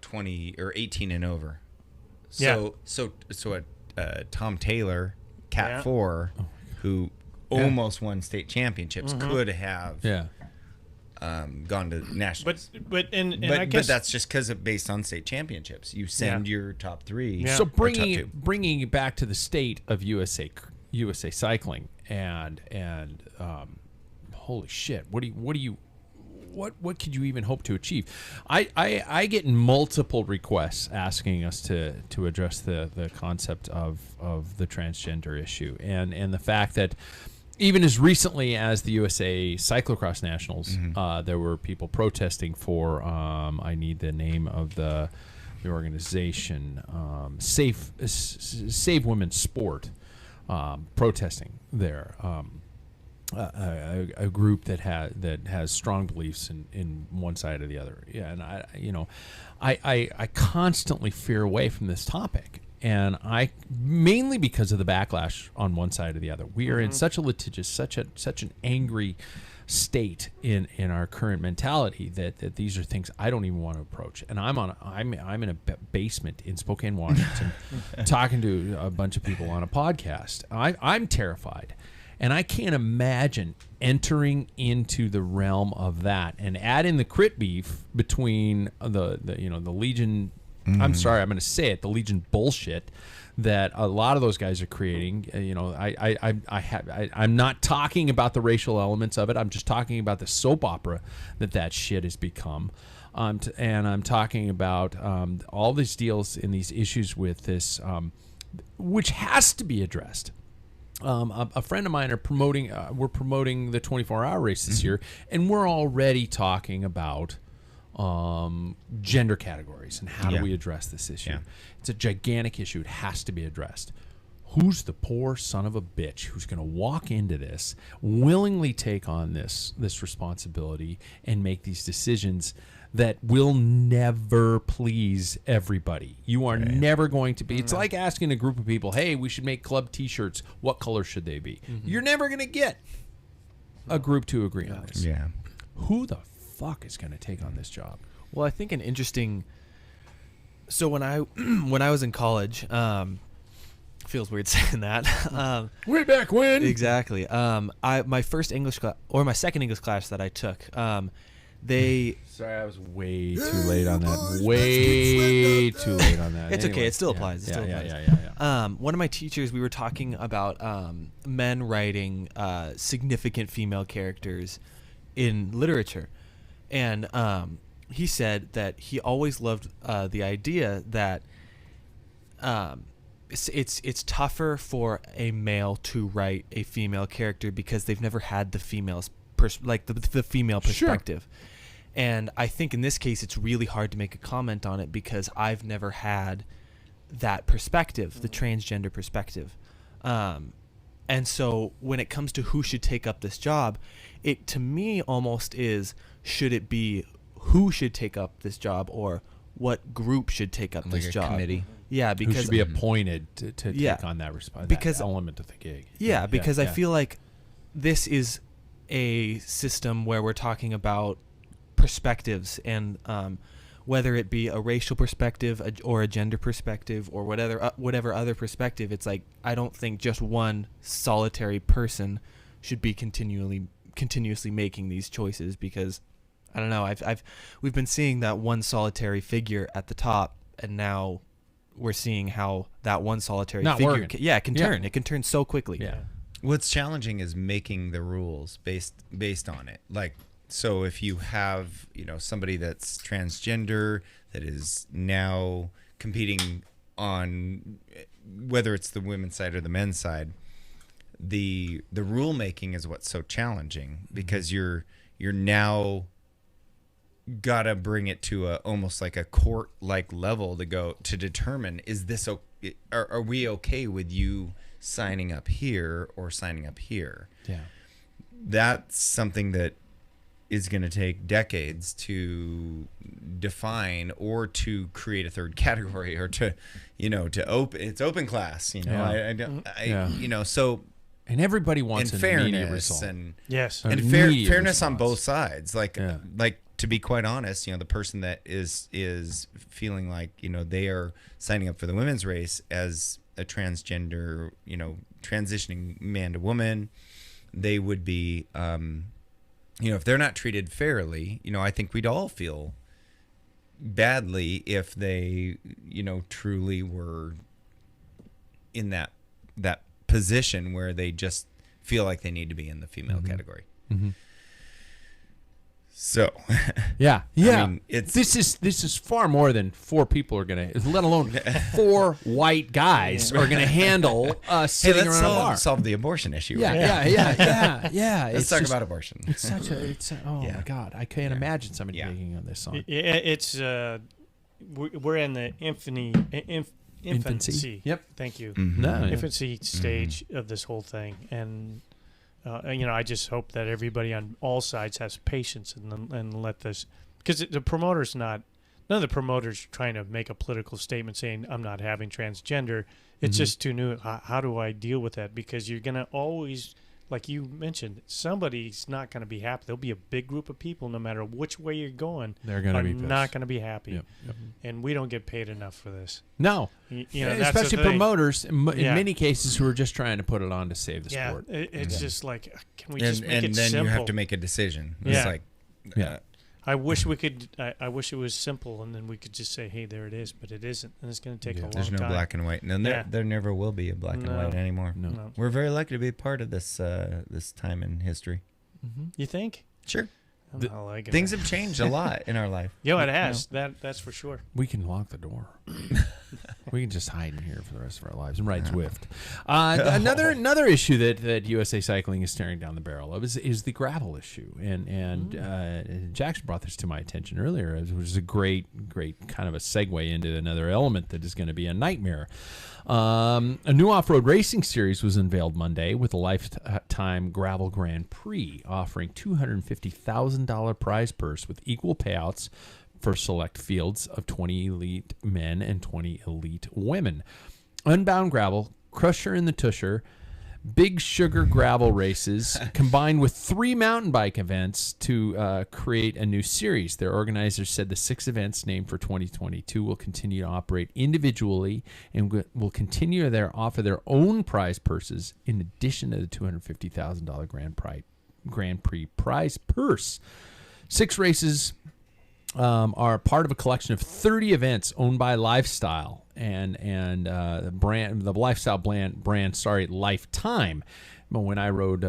20 or 18 and over. So Tom Taylor, Cat Yeah. 4, who almost won state championships, could have gone to nationals. But I But guess that's just because based on state championships, you send your top 3. Yeah. So or top bringing 2. bringing it back to the state of USA Cycling and holy shit, what do what could you even hope to achieve? I get multiple requests asking us to address the concept of the transgender issue and the fact that even as recently as the USA Cyclocross Nationals, there were people protesting for I need the name of the organization, Save Women's Sport, protesting there. A group that has strong beliefs in one side or the other. Yeah, and I constantly veer away from this topic, and I mainly because of the backlash on one side or the other. We are in such a litigious, such an angry state in our current mentality that these are things I don't even want to approach. And I'm in a basement in Spokane, Washington, talking to a bunch of people on a podcast. I'm terrified. And I can't imagine entering into the realm of that and add in the crit beef between the Legion. I'm sorry, I'm going to say it. The Legion bullshit that a lot of those guys are creating. I'm not talking about the racial elements of it. I'm just talking about the soap opera that shit has become. And I'm talking about all these deals and these issues with this, which has to be addressed. A friend of mine are promoting. We're promoting the 24-hour race this year, and we're already talking about gender categories and how do we address this issue. Yeah. It's a gigantic issue. It has to be addressed. Who's the poor son of a bitch who's going to walk into this, willingly take on this responsibility, and make these decisions that will never please everybody? You are never going to be. It's like asking a group of people, hey, we should make club T-shirts. What color should they be? You're never going to get a group to agree on this. Yeah. Who the fuck is going to take on this job? Well, I think an interesting... So when I was in college, feels weird saying that. Way back when. Exactly. My first English class, or my second English class that I took, they... Sorry, I was way too late on that. Way too late on that. It's anyway, okay. It still applies. It still applies. Yeah. One of my teachers, we were talking about men writing significant female characters in literature. And he said that he always loved the idea that it's tougher for a male to write a female character because they've never had the female's the female perspective. Sure. And I think in this case it's really hard to make a comment on it because I've never had that perspective, the transgender perspective. And so when it comes to who should take up this job, it to me almost is, should it be who should take up this job or what group should take up this job? Committee. Yeah, because who should be appointed to take on that because element of the gig. Yeah, because I feel like this is a system where we're talking about perspectives and whether it be a racial perspective or a gender perspective or whatever other perspective, it's like I don't think just one solitary person should be continuously making these choices because I don't know, we've been seeing that one solitary figure at the top, and now we're seeing how that one solitary figure can turn. It can turn so quickly. Yeah. What's challenging is making the rules based on it. Like, so if you have, somebody that's transgender that is now competing on whether it's the women's side or the men's side, the rule making is what's so challenging because you're now gotta bring it to almost like a court like level to determine, is this are we okay with you signing up here or signing up here? Yeah, that's something that is going to take decades to define or to create a third category or to open class. So. And everybody wants an fairness immediate result. And response. fairness on both sides. Like to be quite honest, the person that is feeling like they are signing up for the women's race as a transgender, transitioning man to woman, they would be, if they're not treated fairly, I think we'd all feel badly if they, truly were in that position where they just feel like they need to be in the female category. Mm-hmm. So, Yeah. I mean, this is far more than 4 people are gonna, let alone 4 white guys are gonna handle sitting let's around a bar. solve the abortion issue. Yeah. Let's It's talk just- about abortion. It's such a. My God, I can't imagine somebody Yeah. taking on this song. It's we're in the infancy. Yep. Thank you. Mhm. No, yeah. Infancy stage of this whole thing, and I just hope that everybody on all sides has patience and let this, because the promoter's not. None of the promoters trying to make a political statement saying I'm not having transgender. It's just too new. How do I deal with that? Because you're gonna always, like you mentioned, somebody's not going to be happy. There'll be a big group of people, no matter which way you're going, They're going to be not going to be happy. Yep. And we don't get paid enough for this. No, That's the especially thing. promoters in Yeah. many cases who are just trying to put it on to save the Yeah, sport. it's just like, can we just make and it then simple? you have to make a decision. Yeah. It's like, Yeah. I wish we could. I wish it was simple, and then we could just say, "Hey, there it is." But it isn't, and it's going to take a long there's no time. black and white. And there never will be a black and No. white anymore. No. No. We're very lucky to be part of this this time in history. You think? Sure. I'm The- not liking Things it. have changed a lot in our life. Yo, it has. That's for sure. We can lock the door. We can just hide in here for the rest of our lives and ride Zwift. Another issue that USA Cycling is staring down the barrel of is the gravel issue, and Jackson brought this to my attention earlier, which is a great kind of a segue into another element that is going to be a nightmare. A new off-road racing series was unveiled Monday with a lifetime gravel Grand Prix offering $250,000 prize purse with equal payouts for select fields of 20 elite men and 20 elite women. Unbound Gravel, Crusher in the Tusher, Big Sugar gravel races combined with 3 mountain bike events to create a new series. Their organizers said the 6 events named for 2022 will continue to operate individually and will continue to offer their own prize purses in addition to the $250,000 Grand Prix prize purse. 6 races are part of a collection of 30 events owned by Lifestyle and the Lifestyle brand Lifetime. When I rode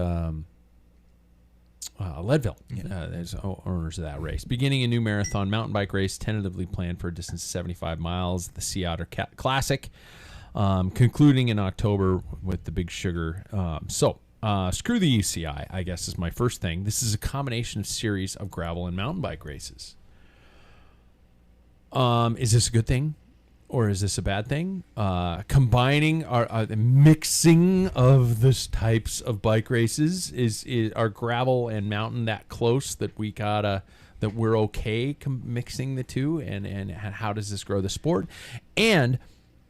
Leadville, there's owners of that race. Beginning a new marathon mountain bike race tentatively planned for a distance of 75 miles, the Sea Otter Classic, concluding in October with the Big Sugar. Screw the UCI, I guess, is my first thing. This is a combination of series of gravel and mountain bike races. Is this a good thing, or is this a bad thing? Combining the mixing of this types of bike races are gravel and mountain that close that we're okay mixing the two, and how does this grow the sport? And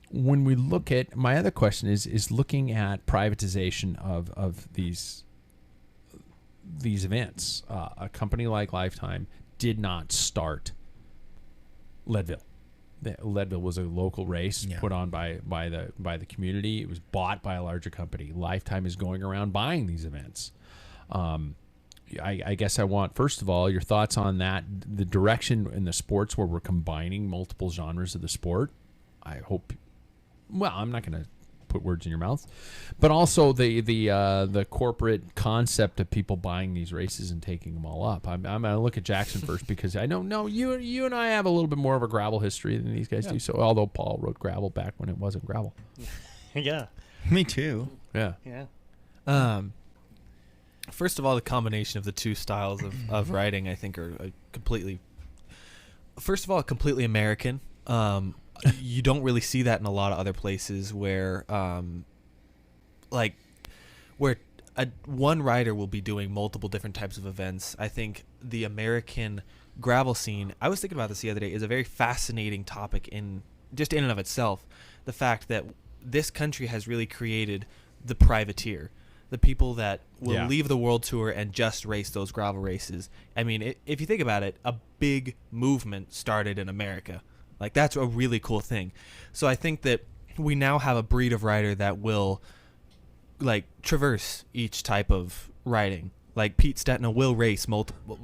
when we look at, my other question is looking at privatization of these events. A company like Lifetime did not start Leadville. Leadville was a local race put on by the community. It was bought by a larger company. Lifetime is going around buying these events. I guess I want, first of all, your thoughts on that, the direction in the sports where we're combining multiple genres of the sport. I hope, well, I'm not going to put words in your mouth, but also the corporate concept of people buying these races and taking them all up. I'm going to look at Jackson first because I know you and I have a little bit more of a gravel history than these guys do. So although Paul rode gravel back when it wasn't gravel. Yeah. Me too. Yeah. Yeah. First of all, the combination of the two styles of riding, I think, are completely American. You don't really see that in a lot of other places where one rider will be doing multiple different types of events. I think the American gravel scene, I was thinking about this the other day, is a very fascinating topic in and of itself. The fact that this country has really created the privateer, the people that will leave the world tour and just race those gravel races. I mean, if you think about it, a big movement started in America. Like, that's a really cool thing. So I think that we now have a breed of rider that will, like, traverse each type of riding. Like, Pete Stetina will race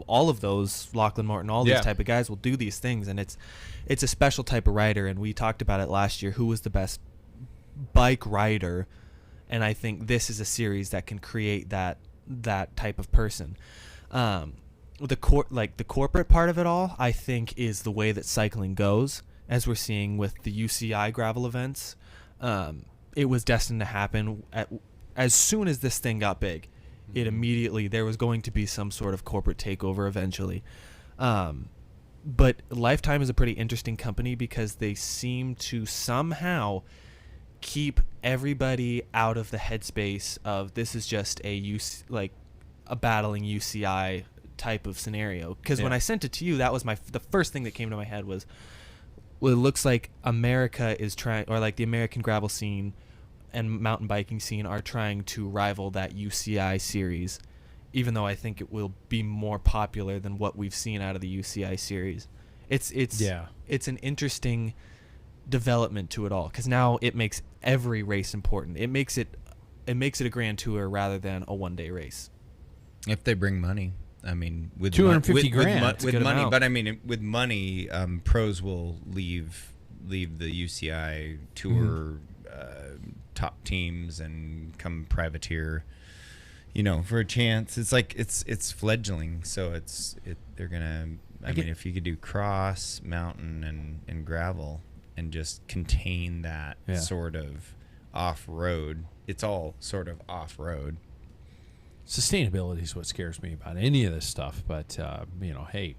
all of those, Lachlan Morton, all these type of guys will do these things, and it's a special type of rider, and we talked about it last year, who was the best bike rider, and I think this is a series that can create that type of person. the corporate part of it all, I think, is the way that cycling goes, as we're seeing with the UCI gravel events. It was destined to happen as soon as this thing got big. It immediately, there was going to be some sort of corporate takeover eventually. But Lifetime is a pretty interesting company because they seem to somehow keep everybody out of the headspace of this is just a battling UCI type of scenario. Because when I sent it to you, that was the first thing that came to my head was, well, it looks like America is trying, or like the American gravel scene and mountain biking scene are trying to rival that UCI series, even though I think it will be more popular than what we've seen out of the UCI series. It's an interesting development to it all, because now it makes every race important. It makes it a grand tour rather than a one-day race. If they bring money, I mean, with $250,000 with money, but I mean, with money, pros will leave the UCI tour top teams and come privateer, for a chance. It's like it's fledgling, so they're gonna. I mean, if you could do cross, mountain, and gravel, and just contain that sort of off road, it's all sort of off road. Sustainability is what scares me about any of this stuff, but hey,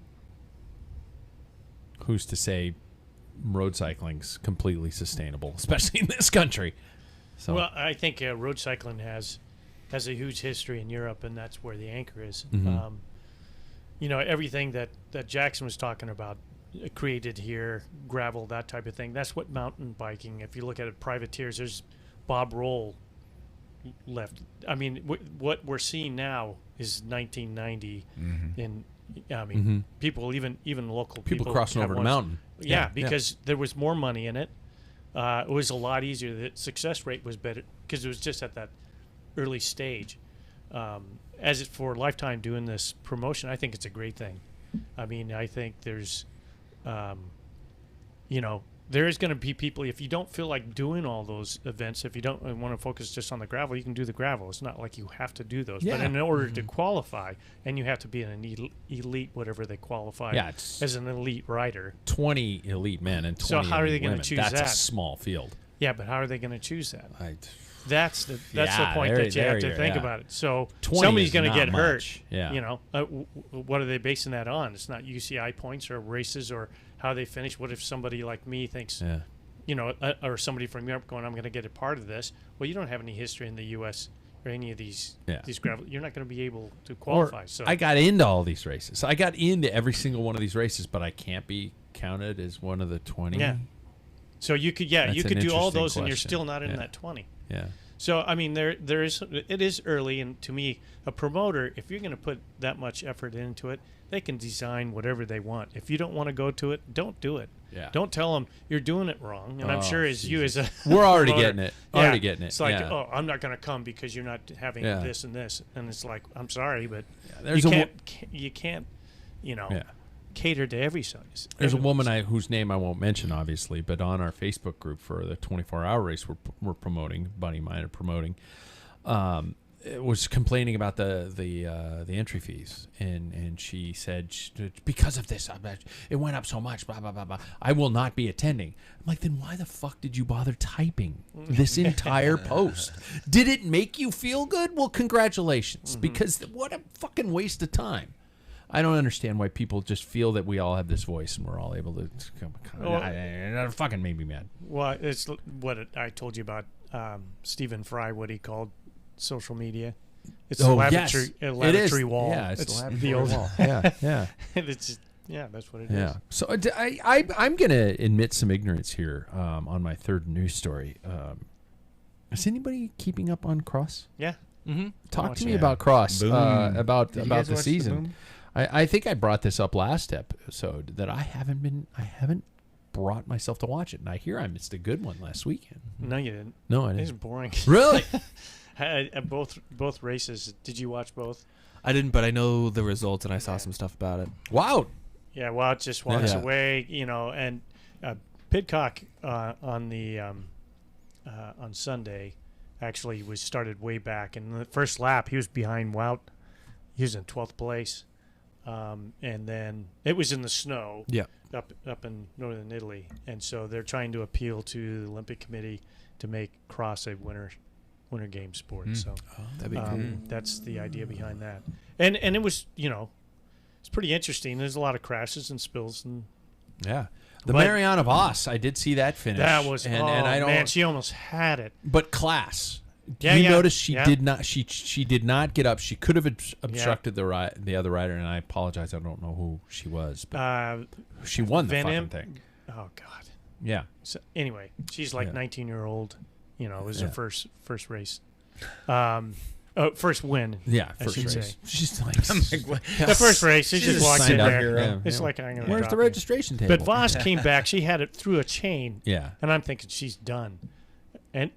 who's to say road cycling's completely sustainable, especially in this country? So. Well, I think road cycling has a huge history in Europe, and that's where the anchor is. Everything that Jackson was talking about created here, gravel, that type of thing. That's what mountain biking. If you look at it, privateers, there's Bob Roll left. I mean, what we're seeing now is 1990, and people, even local people crossing over the mountain. Yeah, because there was more money in it. It was a lot easier. The success rate was better because it was just at that early stage. As it for Lifetime doing this promotion, I think it's a great thing. I mean, I think there's, there is going to be people, if you don't feel like doing all those events, if you don't want to focus just on the gravel, you can do the gravel. It's not like you have to do those. Yeah. But in order to qualify, and you have to be an elite, whatever they qualify as an elite rider. 20 elite men and 20 So how are they going to choose that? That's a small field. Yeah, but how are they going to choose that? That's the point that you have to think about it. So somebody's going to get hurt. Yeah. What are they basing that on? It's not UCI points or races or how they finish. What if somebody like me thinks, or somebody from Europe going, I'm going to get a part of this. Well, you don't have any history in the U.S. or any of these gravel. You're not going to be able to qualify. So I got into all these races. I got into every single one of these races, but I can't be counted as one of the 20. Yeah. So you could, you could do all those, and you're still not in that 20. Yeah. So I mean, it is early, and to me, a promoter, if you're going to put that much effort into it, they can design whatever they want. If you don't want to go to it, don't do it. Yeah. Don't tell them you're doing it wrong. And I'm sure as you as a we're already promoter, getting it. Already getting it. It's like, I'm not going to come because you're not having this and this, and it's like, I'm sorry, but you can't, cater to every size. There's a woman whose name I won't mention, obviously, but on our Facebook group for the 24-hour race we're promoting, buddy of mine are promoting, was complaining about the entry fees, and she said, because of this, it went up so much, blah, blah, blah, blah. I will not be attending. I'm like, then why the fuck did you bother typing this entire post? Did it make you feel good? Well, congratulations, because what a fucking waste of time. I don't understand why people just feel that we all have this voice and we're all able to. That fucking made me mad. Well, it's what I told you about Stephen Fry, what he called social media. It's a lavatory wall. Yeah, it's a lavatory wall. Yeah. It's just, that's what it is. Yeah. So I'm going to admit some ignorance here on my third news story. Is anybody keeping up on Cross? Yeah. Mm-hmm. Talk to me about Cross, about the season. The I think I brought this up last episode that I haven't brought myself to watch it, and I hear I missed a good one last weekend. No, you didn't. No, I didn't. It was boring. Really? Both races. Did you watch both? I didn't, but I know the results, and I saw some stuff about it. Wow. Yeah, Wout just walks away, and Pidcock on Sunday actually started way back. In the first lap, he was behind Wout. He was in 12th place. and then it was in the snow. Yeah. Up in northern Italy, and so they're trying to appeal to the Olympic Committee to make cross a winter game sport. So That'd be cool. that's the idea behind that. And it was, it's pretty interesting. There's a lot of crashes and spills, and Yeah. The But- Mariana Voss, I did see that finish. that was and I don't. man, she almost had it. But class. Yeah, you yeah, notice she yeah. did not. She did not get up. She could have obstructed the other rider, and I apologize. I don't know who she was, but she won the Van fucking Imp- thing. Oh God. Yeah. So anyway, she's like Yeah. 19-year-old. It was Yeah. her first race, first win. Yeah. I First should race. say. She's like, I'm like, what? The first race, she just walked in signed up there. here. Yeah. It's like I'm gonna. Where's drop the me. registration table? But Voss came back. She had it through a chain, Yeah. and I'm thinking she's done. And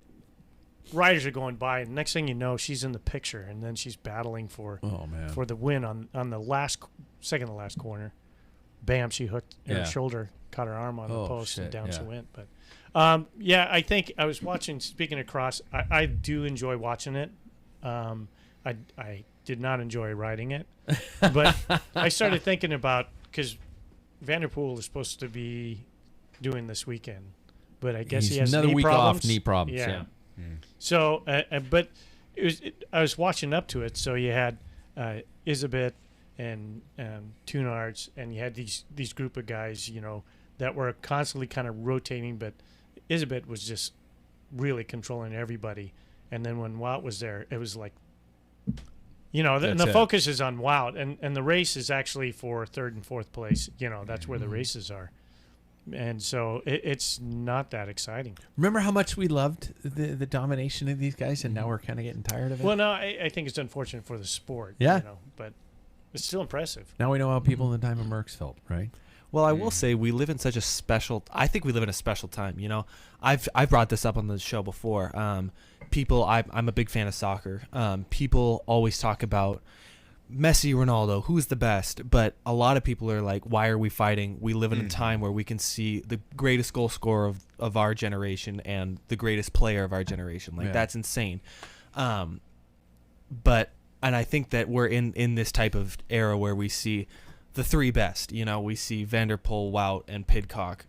riders are going by, and next thing you know, she's in the picture, and then she's battling for Oh man. the win on the second to last corner. Bam! She hooked her Yeah. shoulder, caught her arm on the Oh, post, and shit, down she yeah. went. But I think I was watching. Speaking of cross, I do enjoy watching it. I did not enjoy riding it, but I started thinking about, because Vanderpool is supposed to be doing this weekend, but I guess He's he has another knee week problems. off knee problems. Yeah. So, but I was watching up to it. So you had Isabet and Tunards, and you had these group of guys, that were constantly kind of rotating. But Isabet was just really controlling everybody. And then when Wout was there, it was like, and That's the it. focus is on Wout, and the race is actually for third and fourth place. That's where the races are. And so it's not that exciting. Remember how much we loved the domination of these guys, and now we're kind of getting tired of it. Well, no, I think it's unfortunate for the sport. Yeah. But it's still impressive. Now we know how people in the time of Merckx felt, right? Well, I will say we live in such a special. I think we live in a special time. I've brought this up on the show before. People, I'm a big fan of soccer. People always talk about Messi, Ronaldo, who's the best, but a lot of people are like, why are we fighting? We live in a time where we can see the greatest goal scorer of our generation and the greatest player of our generation. Like, Yeah. that's insane. And I think that we're in this type of era where we see the three best. We see Vanderpool, Wout, and Pidcock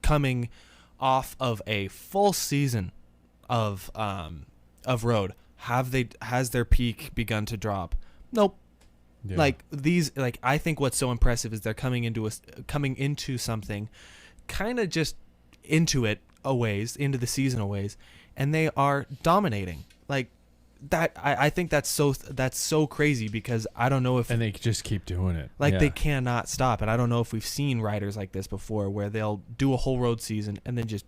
coming off of a full season of road. Has their peak begun to drop? Nope. Yeah. I think what's so impressive is they're coming into something, kind of just into it into the season a ways, and they are dominating. Like that, I think that's so crazy, because I don't know if and they just keep doing it. they cannot stop, and I don't know if we've seen riders like this before, where they'll do a whole road season and then just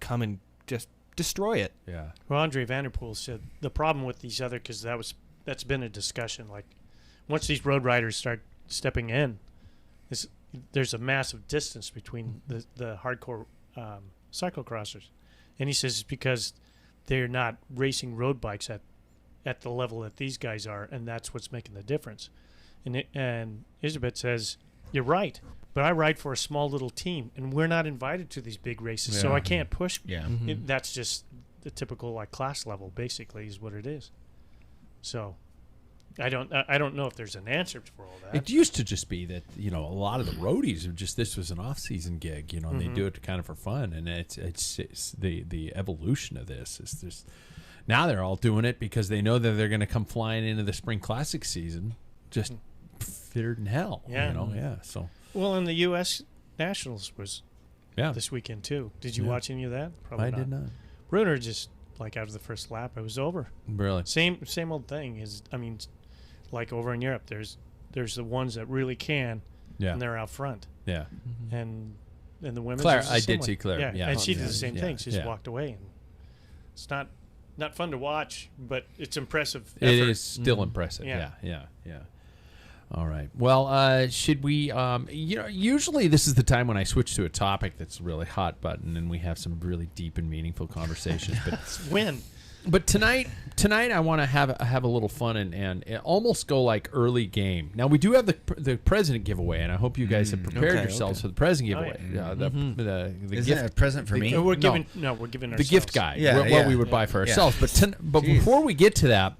come and just destroy it. Yeah. Well, Andre Vanderpool said the problem with these other, because that's been a discussion. Like, once these road riders start stepping in, there's a massive distance between the hardcore cyclocrossers, and he says it's because they're not racing road bikes at the level that these guys are, and that's what's making the difference. And Isabet says, you're right, but I ride for a small little team, and we're not invited to these big races, so Yeah. I can't push. Yeah. That's just the typical class level, basically, is what it is. So I don't know if there's an answer for all that. It used to just be that, a lot of the roadies are just, this was an off-season gig, and they do it kind of for fun, and it's the evolution of this is this. Now they're all doing it because they know that they're going to come flying into the spring classic season just fitter than hell. Yeah. So Well, and the U.S. Nationals was yeah, this weekend too. Did you Yeah. watch any of that? Probably I did not. Bruner just after the first lap, it was over. Really. Same old thing. Like over in Europe, there's the ones that really can, Yeah. and they're out front, Yeah. and the women. Claire, I did see Claire. Yeah. and she did Yeah. the same Yeah. thing. She just Yeah. walked away, and it's not fun to watch, but it's impressive. It effort. is still impressive. Yeah. Yeah. All right. Well, should we? Usually this is the time when I switch to a topic that's really hot button, and we have some really deep and meaningful conversations. But tonight I want to have a little fun and almost go like early game. Now we do have the president giveaway, and I hope you guys have prepared yourselves for the president giveaway. The Isn't gift. it a present for me? We're giving the ourselves. gift guy. Yeah, what yeah. we would buy for Yeah. ourselves. But before we get to that,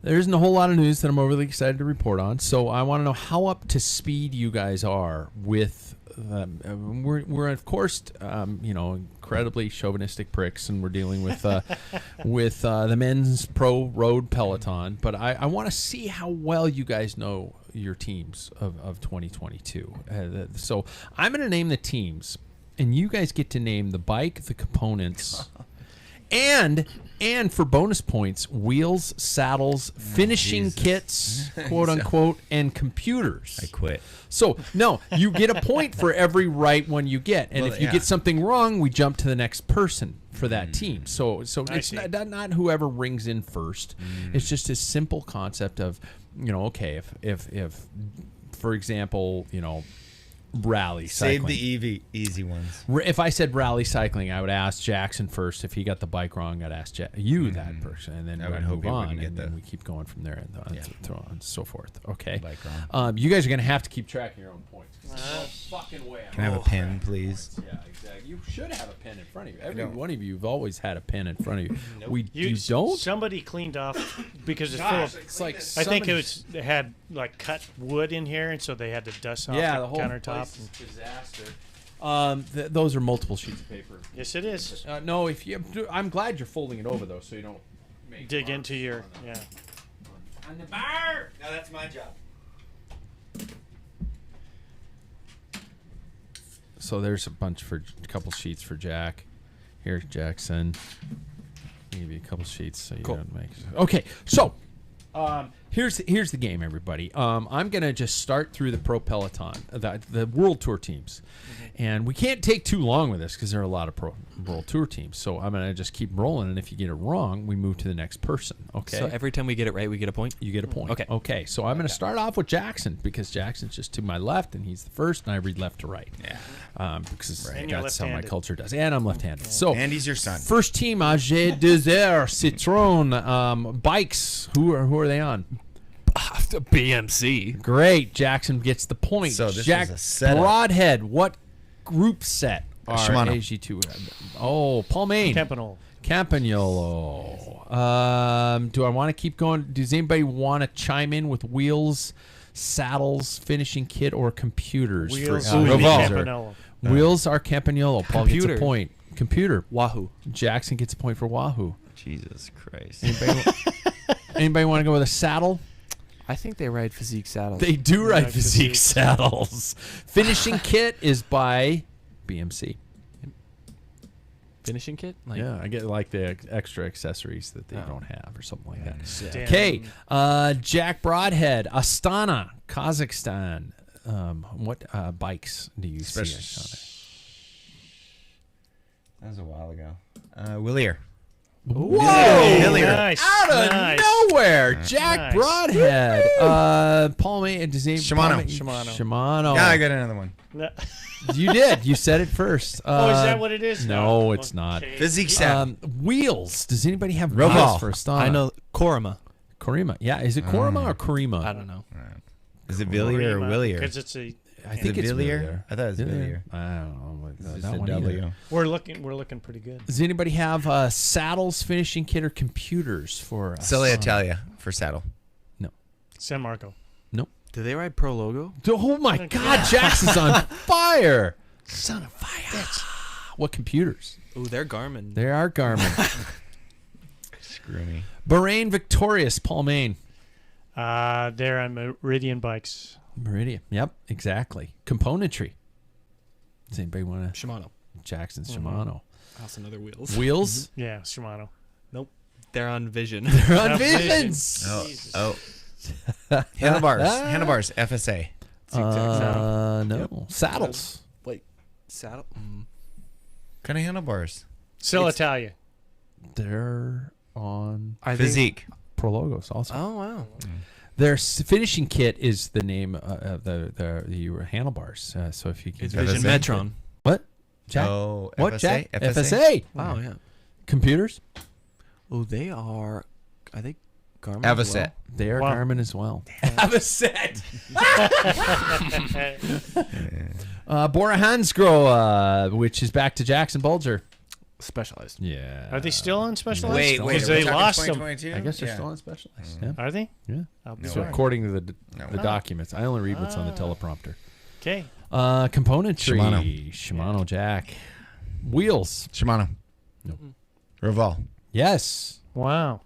there isn't a whole lot of news that I'm overly excited to report on. So I want to know how up to speed you guys are with. We're of course, incredibly chauvinistic pricks, and we're dealing with the men's pro road peloton. But I want to see how well you guys know your teams of 2022. So I'm going to name the teams, and you guys get to name the bike, the components, and for bonus points, wheels, saddles, finishing kits, quote unquote, and computers. I quit. So no, you get a point for every right one you get, and if you get something wrong, we jump to the next person for that team. So it's not whoever rings in first. It's just a simple concept of, okay, if for example, rally cycling. Save the easy ones. If I said rally cycling, I would ask Jackson first. If he got the bike wrong, I'd ask you that person, and then I would move hope on, get and the then we keep going from there, and so forth. Okay. Bike wrong. You guys are gonna have to keep track of your own points. There's no fucking way. Can I have a pen, please? Yeah, exactly. You should have a pen in front of you. Every one of you have always had a pen in front of you. Nope. You don't. Somebody cleaned off because it's full of. It's like I think they had like cut wood in here, and so they had to dust off the whole countertop. place is disaster. Those are multiple sheets of paper. Yes, it is. No, I'm glad you're folding it over though, so you don't Dig into your on the bar. No, that's my job. So there's a couple sheets for Jack. Here, Jackson. Maybe a couple sheets so you don't make. Okay, so here's the game, everybody. I'm gonna just start through the Pro Peloton, the World Tour teams, and we can't take too long with this because there are a lot of Pro World Tour teams. So I'm gonna just keep rolling, and if you get it wrong, we move to the next person. Okay. So every time we get it right, we get a point? You get a point. Okay. Okay. So I'm going to start off with Jackson because Jackson's just to my left and he's the first, and I read left to right. Yeah. Because And you're that's how my left-handed. culture does. And I'm left-handed. So And he's your son. first team, AG Desert Citroën bikes. Who are they on? BMC. Great. Jackson gets the point. So this Jack is a setup. Broadhead. What group set are Shimano. AG2? Oh, Paul Main. Campanol. Campagnolo. Do I want to keep going? Does anybody want to chime in with wheels, saddles, finishing kit, or computers? Wheels. for Revolve. Campanello. Wheels are Campagnolo. Paul gets Computer. a point. Computer. Wahoo. Jackson gets a point for Wahoo. Jesus Christ. Anybody want to go with a saddle? I think they ride physique saddles. They do ride Right, physique physique. saddles. Finishing kit is by BMC. Finishing kit? Like, Yeah, I get like the extra accessories that they don't have or something like that. Damn. Okay, Jack Broadhead, Astana, Kazakhstan. What bikes do you see? Especially- That was a while ago. Willier. Whoa! Hillier. Nice. Out of nice. nowhere, Jack Nice. Broadhead. Paul May. Does he? Shimano. Shimano. Yeah, I got another one. No. You did. You said it first. Oh, is that what it is? No, it's not. Okay. Physique set. Wheels. Does anybody have Revolve. wheels for Astana? I know Korima. Korima. Yeah, is it Korima or Korima? I don't know. Is it Villier or Willier? Because it's a. I think it's Villier? Villier. I thought it was Villier. I don't know. It's That just a one W. either. We're looking pretty good. Does anybody have saddles, finishing kit, or computers for Celia Astana? Italia for saddle. San Marco. Do they ride Pro Logo? Oh my God, Jackson's on fire! Son of fire! What computers? Ooh, they're Garmin. There are Garmin. Screw me. Bahrain Victorious, Paul Main. They're on Meridian bikes. Meridian. Yep, exactly. Componentry. Does anybody want to? Shimano. Jackson's Shimano. House and other wheels. Wheels. Yeah, Shimano. They're on Vision. They're on Vision. Visions. Jesus. Oh. Handlebars. Handlebars. FSA. No. Saddles. Wait, saddle? Kind of handlebars. Still Italia. They're on Physique. Pro Logos also. Oh, wow. Their finishing kit is the name of the handlebars. So if you can, It's FSA. Vision Metron. what? Jack? Oh, What? FSA? Jack? FSA? FSA. Wow, yeah. Computers. Oh, they are they Garmin? as Avocet. They are Wow. Garmin as well. Avocet. Bora Hansgrohe, which is back to Jackson Bulger. Specialized. Yeah. Are they still on Specialized? Wait, because are we they talking lost them. 2022? I guess they're Yeah. still on Specialized. Mm. Yeah. Are they? Yeah. I'll be No. sorry. According to the No. documents. I only read what's on the teleprompter. Okay. Componentry. Shimano. Shimano Jack. Wheels. Shimano. Nope. Reval. Yes. Wow.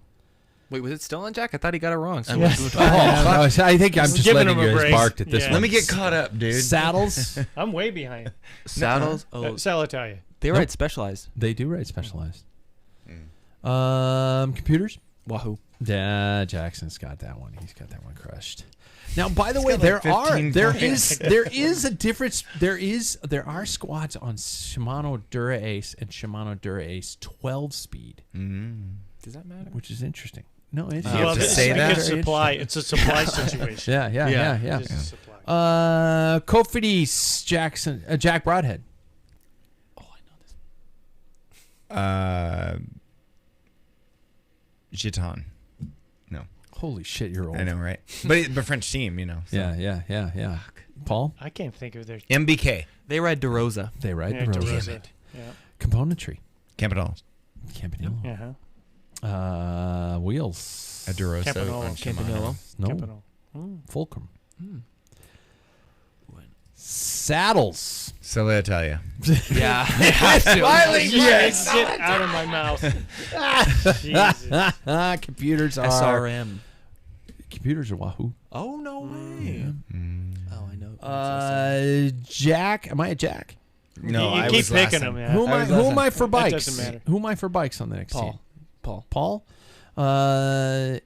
Wait, was it still on Jack? I thought he got it wrong. So Yes. we'll do it. No, I think I'm just Giving letting him a you guys break. barked at this Yeah. one. Let me get caught up, dude. Saddles. I'm way behind. Saddles. Oh, Salitalia. they Nope. write Specialized. They do write Specialized. Mm. Computers. Wahoo. Yeah, Jackson's got that one. He's got that one crushed. Now, by the way, got like there 15 is a difference. There are squads on Shimano Dura Ace and Shimano Dura Ace 12-speed, Does that matter? which is interesting. No, it's You have to it's say that? because supply. It's a supply situation. Yeah. It is a supply. Cofidis Jack Broadhead. Oh, I know this. Giton. No. Holy shit, you're old. I know, right? But French team, you know. So. Yeah. Paul, I can't think of their. MBK. They ride DeRosa. they ride Yeah, the road. DeRosa. Yeah. Componentry. Campanella. Campanile. Uh-huh. Wheels. A Durosa. Campanella. on Shimano. Campanella. No. Campanile. Mm. Fulcrum. Hmm. Saddles. Sella Italia. Yeah. I have to. Yes. Get out of my mouth. Jesus. Computers are SRM. Computers are Wahoo. Oh, no way. Oh, I know. Jack. Am I a Jack? No, you I keep was last picking time. them. Yeah. Who am I I? was Who last am I for That bikes? doesn't matter. Who am I for bikes on the next team? Paul. Paul.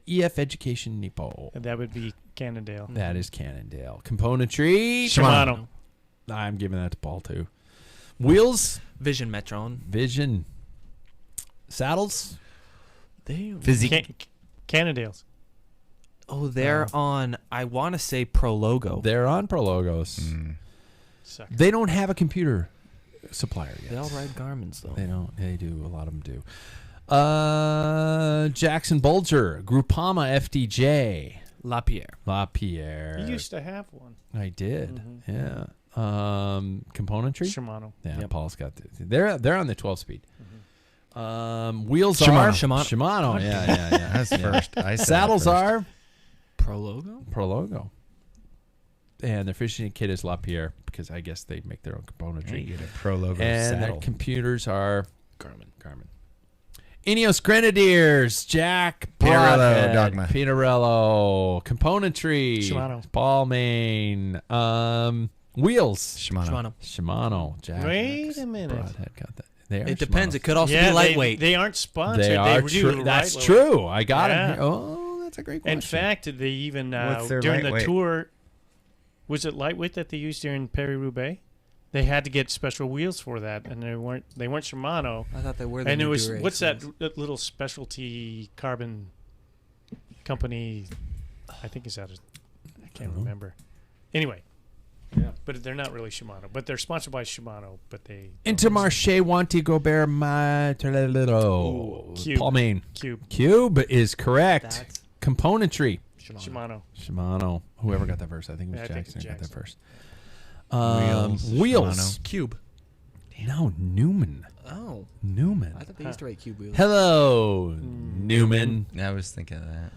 EF Education Nipo. And that would be Cannondale. That is Cannondale. Componentry. Shimano. I'm giving that to Paul too. Wheels. Vision Metron. Vision. Saddles. They. Physique. Cannondales. Oh, they're on. I want to say Pro Logo. They're on Prologos. Suck. They don't have a computer supplier yet. They all ride Garmin's though. They don't. They do. A lot of them do. Jackson Bulger. Groupama FDJ. LaPierre. You used to have one. I did. Mhm. Yeah. Componentry. Shimano. Yeah, Yep. Paul's got. They're on the 12-speed. Wheels Shimano. are Shimano. Shimano. Yeah. That's first. I said Saddles it first. are Pro Logo. Prologo. And their fishing kit is LaPierre because I guess they make their own componentry. You get a Pro Logo And their saddle. computers are Garmin. Ineos Grenadiers, Jack Pinarello, Broadhead, Dogma. Pinarello, Componentry, Shimano. Ball Main, Wheels, Shimano. Shimano, Jack. Wait a minute. Broadhead got that. They are It depends. Shimano. It could also Yeah, be lightweight. They aren't sponsored. They are do true. That's lightweight. true. I got Yeah. it. Oh, that's a great question. In fact, they even What's their during the lightweight? tour, was it lightweight that they used during Paris-Roubaix? They had to get special wheels for that, and they weren't Shimano. I thought they were. The And it new was Dura what's Ace that ones. little specialty carbon company? I think it's out of I can't know. remember. Anyway, Yeah. but they're not really Shimano, but they're sponsored by Shimano. But they Intermarché Wanty Gobert Materlito. Cube. Paul Main. Cube Cube is correct. That's Componentry. Shimano. Shimano. Whoever got that first. I think it was Yeah, I think Jackson who got that Jackson. first. Wheels, Wheels. Shimano. Cube. No, Newman. Oh, Newman. I thought they used to write Cube wheels. Hello, Newman. I was thinking of that.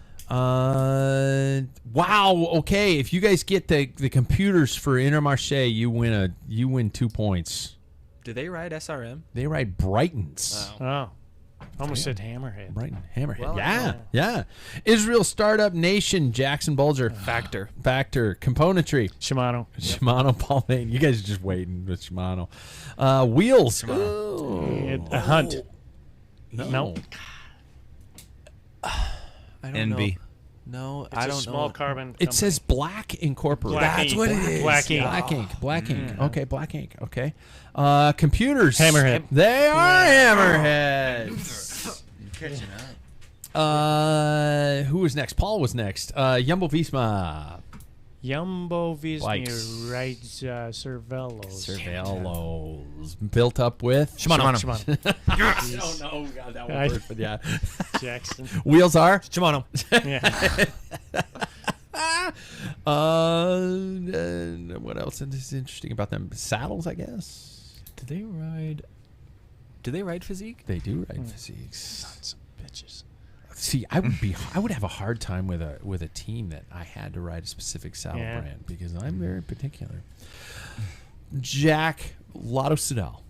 Wow. Okay, if you guys get the computers for Intermarché, you win 2 points. Do they ride SRM? They ride Brightons. Oh, almost said Hammerhead. Brighton Hammerhead. Well, yeah. Israel Startup Nation. Jackson Bulger. Factor. Componentry. Shimano. Shimano. Paul Main. You guys are just waiting with Shimano. Wheels. Ooh. A Hunt. No. No. I don't NB. know. No, It's I a don't small know. carbon. It says Black Incorporated. Black That's ink. what it is. Black ink. Black ink. Black ink. Okay, black ink. Okay. Computers. Hammerhead. They are hammerheads. Catching up. Who was next? Paul was next. Jumbo Visma. Jumbo Likes. Visma rides Cervelos. Cervelos. Built up with Shimano. Oh no, God, that I- first, but yeah. Jackson. Wheels are. Shimano. Yeah. What else is interesting about them? Saddles, I guess. Did they ride? Do they ride physique? They do ride physiques. Sons of bitches. See, I would have a hard time with a team that I had to ride a specific saddle brand because I'm very particular. Jack, Lotto Sedal.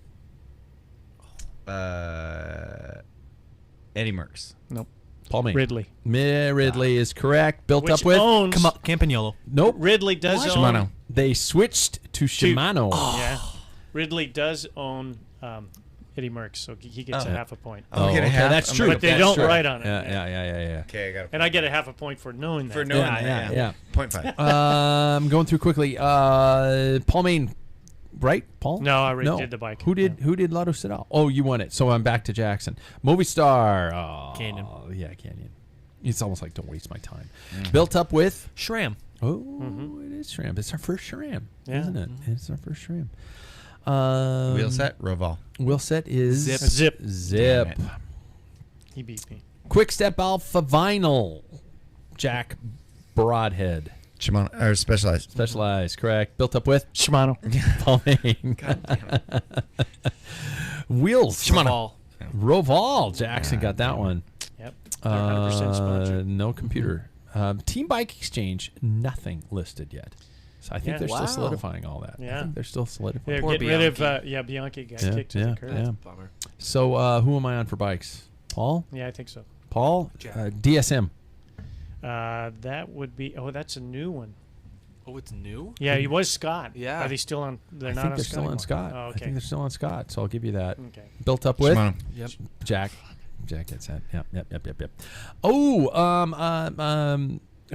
Eddie Merckx. Nope. Paul Main. Ridley. Ridley is correct. Built Which up with owns Campagnolo. Nope. Ridley does own Shimano. They switched to Shimano. Yeah. Ridley does own Eddie Merckx, so he gets a half a point. I'll get a half. That's true. But they That's don't true. write on it. Yeah. Okay, I got And I get a half a point for knowing that. for knowing Yeah, that. yeah. 0.5. Going through quickly. Paul Main, right? Paul? No, I already did the bike. Who did Lotto Sedal? Oh, you won it. So I'm back to Jackson. Movistar. Oh, Canyon. Yeah, Canyon. It's almost like don't waste my time. Built up with. SRAM. Oh, it is SRAM. It's our first SRAM, isn't it? It's our first SRAM. Wheel set, Roval. Wheel set is Zip. Zip. Damn it. He beat me. Quick Step Alpha Vinyl. Jack Broadhead. Shimano or Specialized. Specialized, correct. Built up with Shimano. Paul Main. Wheels. Shimano. Roval. Jackson got that one. Yep. They're 100% sponsored. No computer. Team Bike Exchange, nothing listed yet. So I think they're still solidifying all that. I Yeah. think they're still solidifying. They're Poor getting rid of, Bianchi. Bianchi got Yeah, kicked to the curb. yeah. Bummer. So who am I on for bikes? Paul? Yeah, I think so. Paul? Jack. DSM. That would be, that's a new one. Oh, it's new? Yeah, he was Scott. Yeah. Are they still on? They're I not think on they're Scott still on anymore. Scott. Oh, I okay. think they're still on Scott, so I'll give you that. Okay. Built up with? Shimano. Yep. Jack gets that. Yep. Oh,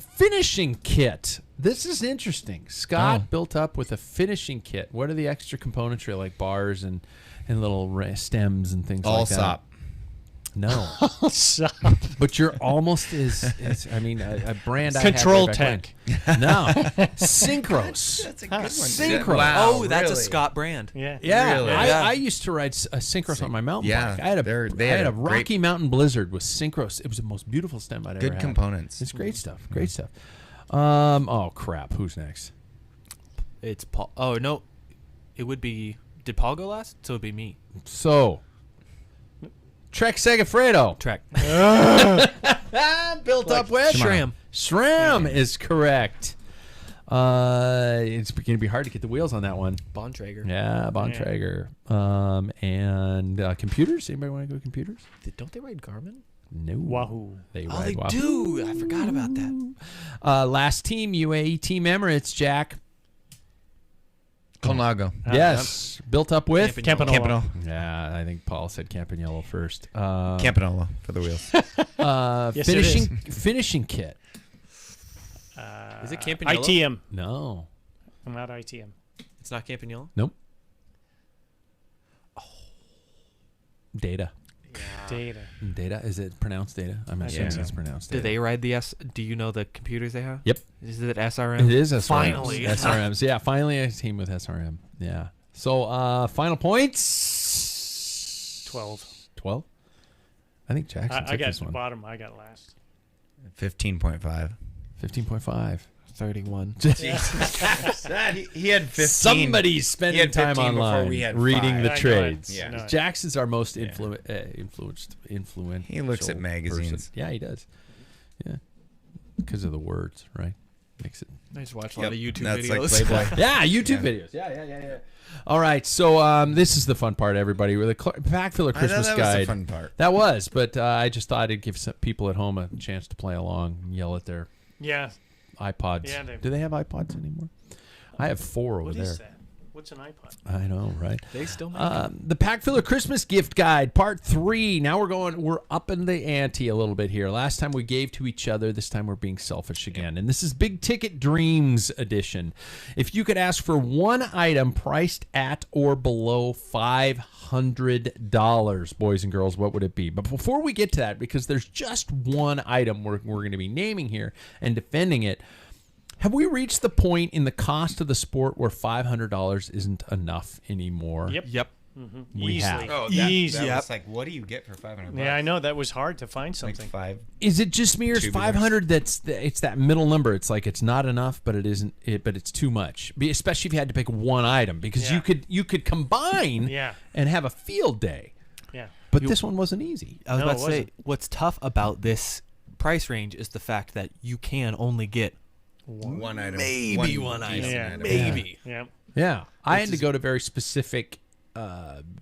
finishing kit. This is interesting. Scott built up with a finishing kit. What are the extra componentry like bars and little stems and things All like that? SOP. No, Stop. but you're almost as I mean a brand. Control I had way back Tech. when. No, Synchros. That's a good one. Synchro. Wow, Oh, that's a really? Scott brand. Yeah. Yeah, Really? I used to ride a Synchros on my mountain Yeah, bike. I had they had a a great- Rocky Mountain Blizzard with Synchros. It was the most beautiful stem I'd ever Good had. components. It's great stuff. Great stuff. Oh crap! Who's next? It's Paul. Oh, no. It would be. Did Paul go last? So it would be me. So, Trek Segafredo. Track. Built up with SRAM. SRAM is correct. It's going to be hard to get the wheels on that one. Bontrager. Yeah, Bontrager. And computers. Anybody want to go computers? Don't they ride Garmin? No. Wahoo. They Oh, ride they Wahoo. do. I forgot about that. Last team, UAE Team Emirates, Jack. Colnago. Yes. Built up with? Campagnolo. Campanolo. Yeah, I think Paul said Campanello first. Campanolo for the wheels. Yes, it finishing kit. Is it Campagnolo? ITM. No. I'm not ITM. It's not Campagnolo? Nope. Data. Data. Data. Is it pronounced data? I'm assuming think so. it's pronounced Do data. they ride the S? Do you know the computers they have? Yep. Is it SRM? It is SRMs. Finally. SRMs. Yeah, finally a team with SRM. Yeah. So, final points? 12. 12? I think Jackson I took got this the one. bottom. I got last. 15.5. 15.5. 31. He had 15. Somebody's He spending had time 15 before online we had reading 5. the I know trades. it. Yeah. I know it. Jackson's our most Yeah. influential. He looks at magazines. Yeah, he does. Yeah, because of the words, right? Makes it. I just watch a Yep, lot of YouTube that's videos. like Playboy. Yeah, YouTube videos. Yeah. All right, so this is the fun part, everybody. With the Packfiller Christmas that was Guide. the fun part. That was, but I just thought I'd give some people at home a chance to play along, and yell at their Yeah. iPods. Yeah, Do they have iPods anymore? I have 4 over What there. is that? What's an iPod? I know, right? They still make The Packfiller Christmas Gift Guide, Part 3. Now we're upping the ante a little bit here. Last time we gave to each other. This time we're being selfish again. And this is Big Ticket Dreams Edition. If you could ask for one item priced at or below $500, boys and girls, what would it be? But before we get to that, because there's just one item we're going to be naming here and defending it, have we reached the point in the cost of the sport where $500 isn't enough anymore? Yep. Yep. We Easily. have. Oh, Easy. that was like, what do you get for 500 Yeah, I know that was hard to find Like something. 5. Is it just me or is Tubulars. 500 it's that middle number? It's like it's not enough, but it isn't. But it's too much, especially if you had to pick one item because Yeah. you could combine Yeah. and have a field day. Yeah. But this one wasn't easy. I was No, about it to say, wasn't. what's tough about this price range is the fact that you can only get One item. maybe one item. decent Yeah. Maybe. Yeah. Yeah, I had to go to very specific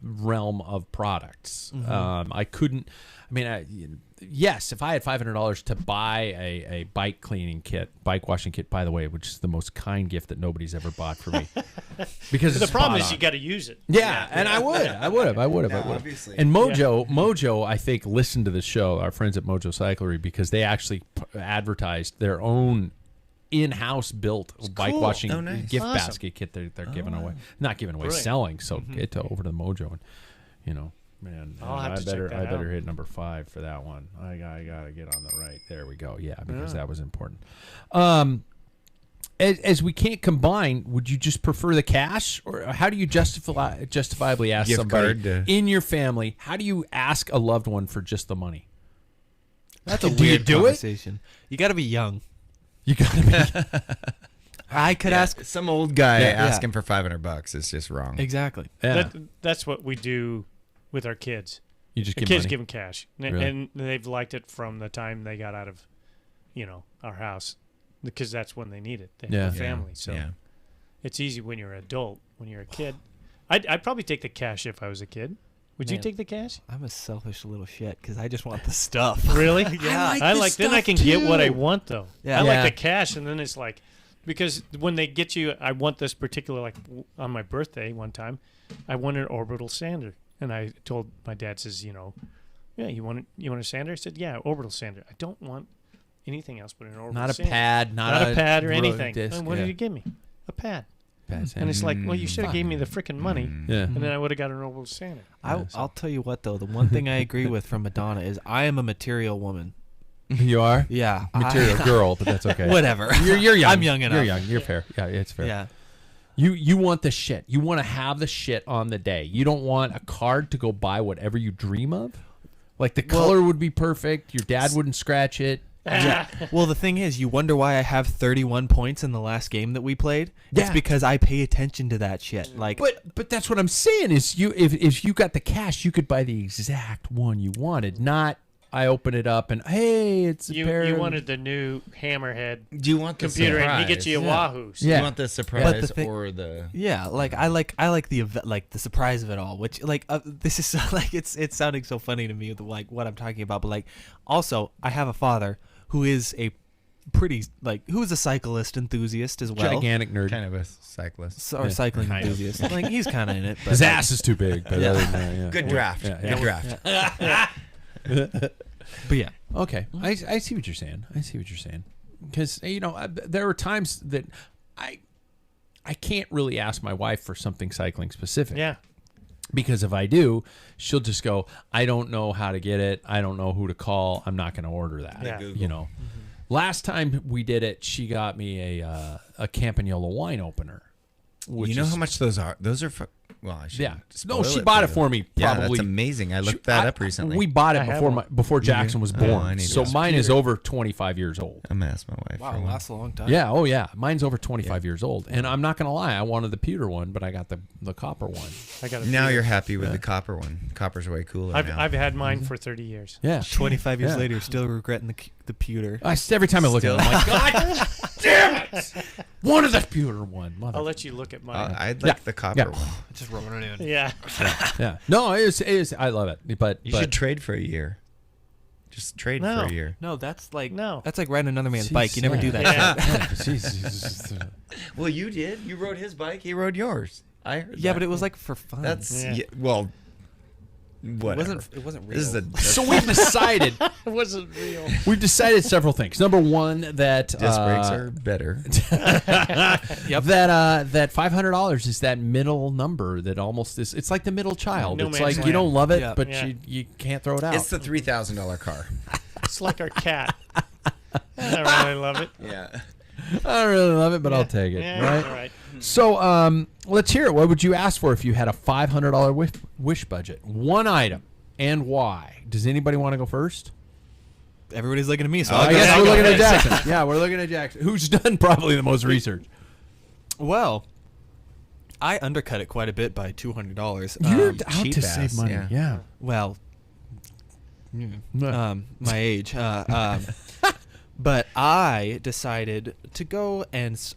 realm of products. I couldn't. I mean, yes, if I had $500 to buy a bike cleaning kit, bike washing kit, by the way, which is the most kind gift that nobody's ever bought for me, because The it's problem spot is on. you got to use it. Yeah, and I would have. obviously. And Mojo, I think, listened to the show, our friends at Mojo Cyclery, because they actually advertised their own in-house built bike cool. washing Oh, nice. gift Awesome. basket kit they're giving away, not giving away, Brilliant. selling. So get over to the Mojo, and man, I'll have I to check better that out. hit number 5 for that one. I gotta get on the right. There we go. Yeah, because that was important. As we can't combine, would you just prefer the cash, or how do you justifiably ask Gift somebody card to- in your family? How do you ask a loved one for just the money? That's a Do you weird do it? conversation. You got to be young. You gotta be. I could ask. some old guy Yeah. asking for $500 is just wrong. Exactly. Yeah. That's what we do with our kids. You just The give kids money. give them cash, Really? and they've liked it from the time they got out of, our house, because that's when they need it. They have a Yeah. family, so Yeah. it's easy when you're an adult. When you're a kid, I'd probably take the cash if I was a kid. Would you Man. take the cash? I'm a selfish little shit because I just want the stuff. Really? Yeah. I like. Then I can get what I want though. Yeah. I Yeah. like the cash, and then it's like, because when they get you, I want this particular, like on my birthday one time, I want an orbital sander, and I told my dad, says, yeah, you want a sander? I said, yeah, orbital sander. I don't want anything else but an orbital Not a sander. pad, Not a pad or ro- anything. disc, And what yeah. did he give me? A pad. Pad And it's like, well, you should have fuck. gave me the freaking money, Yeah. and then I would have got an orbital sander. I'll tell you what though. The one thing I agree with from Madonna is I am a material woman. You are Yeah. material girl, but that's okay. Whatever. You're young. I'm young enough. You're young. You're fair. Yeah, it's fair. Yeah. You want the shit. You want to have the shit on the day. You don't want a card to go buy whatever you dream of. Like the color would be perfect. Your dad wouldn't scratch it. Well, the thing is, you wonder why I have 31 points in the last game that we played. It's Yeah. because I pay attention to that shit. Like, But that's what I'm saying is if you got the cash, you could buy the exact one you wanted. Not I open it up and hey, it's a pair. You of- wanted the new Hammerhead Do you want the computer, surprise? and he gets you a Wahoo. So Yeah. Do you want the surprise thing- or the... yeah, like I like the like the surprise of it all. Which like this is so, like it's sounding so funny to me with like what I'm talking about. But like also, I have a father who is a pretty who is a cyclist enthusiast as well. gigantic nerd. Kind of a cyclist. Or cycling enthusiast. Like he's kind of in it. But His like, ass is too big. But other than that, yeah. Good draft. Yeah, Good yeah. draft. But yeah, Okay, I see what you're saying. Because there are times that I can't really ask my wife for something cycling specific. Yeah. Because if I do, she'll just go, I don't know how to get it. I don't know who to call. I'm not going to order that. Yeah. Google. Last time we did it, she got me a Campagnola wine opener. Which You know is- how much those are? Those are... Well, I should Yeah. spoil No, she it bought it you. for me. Yeah, Probably. that's amazing. I looked that up recently. We bought I it have before one. before Jackson was I born. need So to- mine is over 25 years old. I'm going to ask my wife. wow, for it one. lasts a long time. Yeah, oh yeah. Mine's over 25 years old. And I'm not going to lie, I wanted the pewter one, but I got the copper one. I got Now you're happy with the copper one. Copper's way cooler now. I've had mine for 30 years. Yeah. 25 years Yeah. later, still regretting the pewter. Every time I look at it, I'm like, God damn it! One of the pewter one. Mother. I'll let you look at mine. I'd like Yeah. the copper Yeah. one. Just rubbing it in. yeah. Yeah. No, it is. I love it. But You should trade for a year. Just trade No. for a year. No, that's like No. that's like riding another man's bike. You never do that. Yeah. shit. Well, you did. You rode his bike. He rode yours. I heard Yeah, that. but it was like for fun. That's Yeah. well. it Whatever. wasn't real. This is a So we've decided. It wasn't real. We've decided several things. Number one, that disc brakes are better. Yep. that $500 is that middle number that almost is. It's like the middle child. No it's man's like you land. don't love it, Yeah. but Yeah. you can't throw it out. It's the $3,000 car. It's like our cat. I really love it. Yeah. I don't really love it, but I'll take it. Yeah, Right. all right. So let's hear it. What would you ask for if you had a $500 wish budget? One item and why? Does anybody want to go first? Everybody's looking at me, so I I'll guess go. we're looking at Jackson. Yeah, we're looking at Jackson, who's done probably the most research. Well, I undercut it quite a bit by $200. You're out cheap to ass, save money. yeah. Yeah. Well, my age. But I decided to go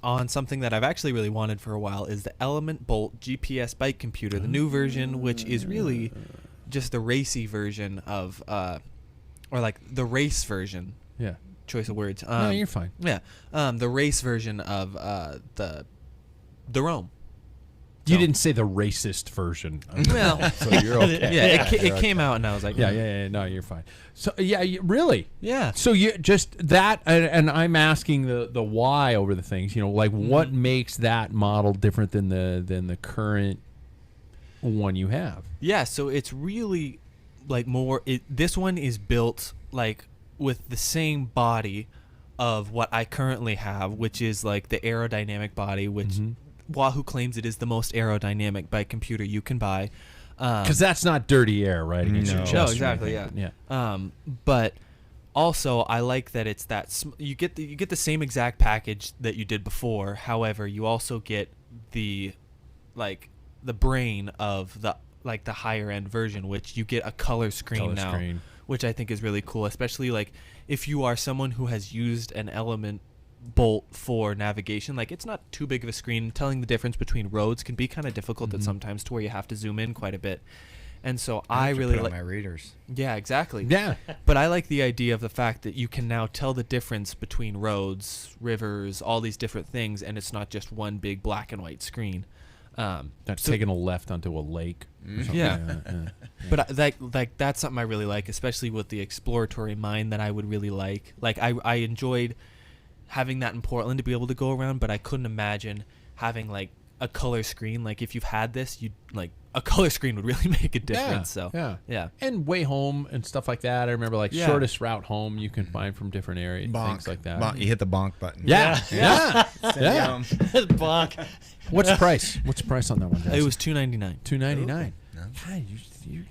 on something that I've actually really wanted for a while is the Element Bolt GPS bike computer, the new version, which is really just the racy version of, or like the race version. Yeah. Choice of words. No, you're fine. Yeah. The race version of the Rome. You So- didn't say the racist version. Well, So you're okay. yeah, it came out and I was like, Yeah. No, you're fine. So yeah, really. yeah. So you just that, and I'm asking the why over the things. Like what makes that model different than the current one you have? Yeah, so it's really like more. This one is built like with the same body of what I currently have, which is like the aerodynamic body, which Wahoo claims it is the most aerodynamic bike computer you can buy. Because that's not dirty air, right? Against your No. chest No, or exactly. anything. Yeah. But also, I like that it's that you get the same exact package that you did before. However, you also get the brain of the higher end version, which you get a color screen now, which I think is really cool. Especially like if you are someone who has used an Element Bolt for navigation, like it's not too big of a screen. Telling the difference between roads can be kind of difficult at sometimes, to where you have to zoom in quite a bit. And so I really put on like my readers. Yeah, exactly. Yeah. But I like the idea of the fact that you can now tell the difference between roads, rivers, all these different things, and it's not just one big black and white screen. That's taking a left onto a lake. Or something. Yeah. Yeah. But that's something I really like, especially with the exploratory mind that I would really like. Like I enjoyed having that in Portland to be able to go around, but I couldn't imagine having like a color screen. Like if you've had this, you'd like a color screen would really make a difference. So yeah. And way home and stuff like that. I remember shortest route home you can find from different areas, things like that. You hit the bonk button. Yeah. Bonk. What's the price? What's the price on that one, guys? It was $299. $299. No. God, you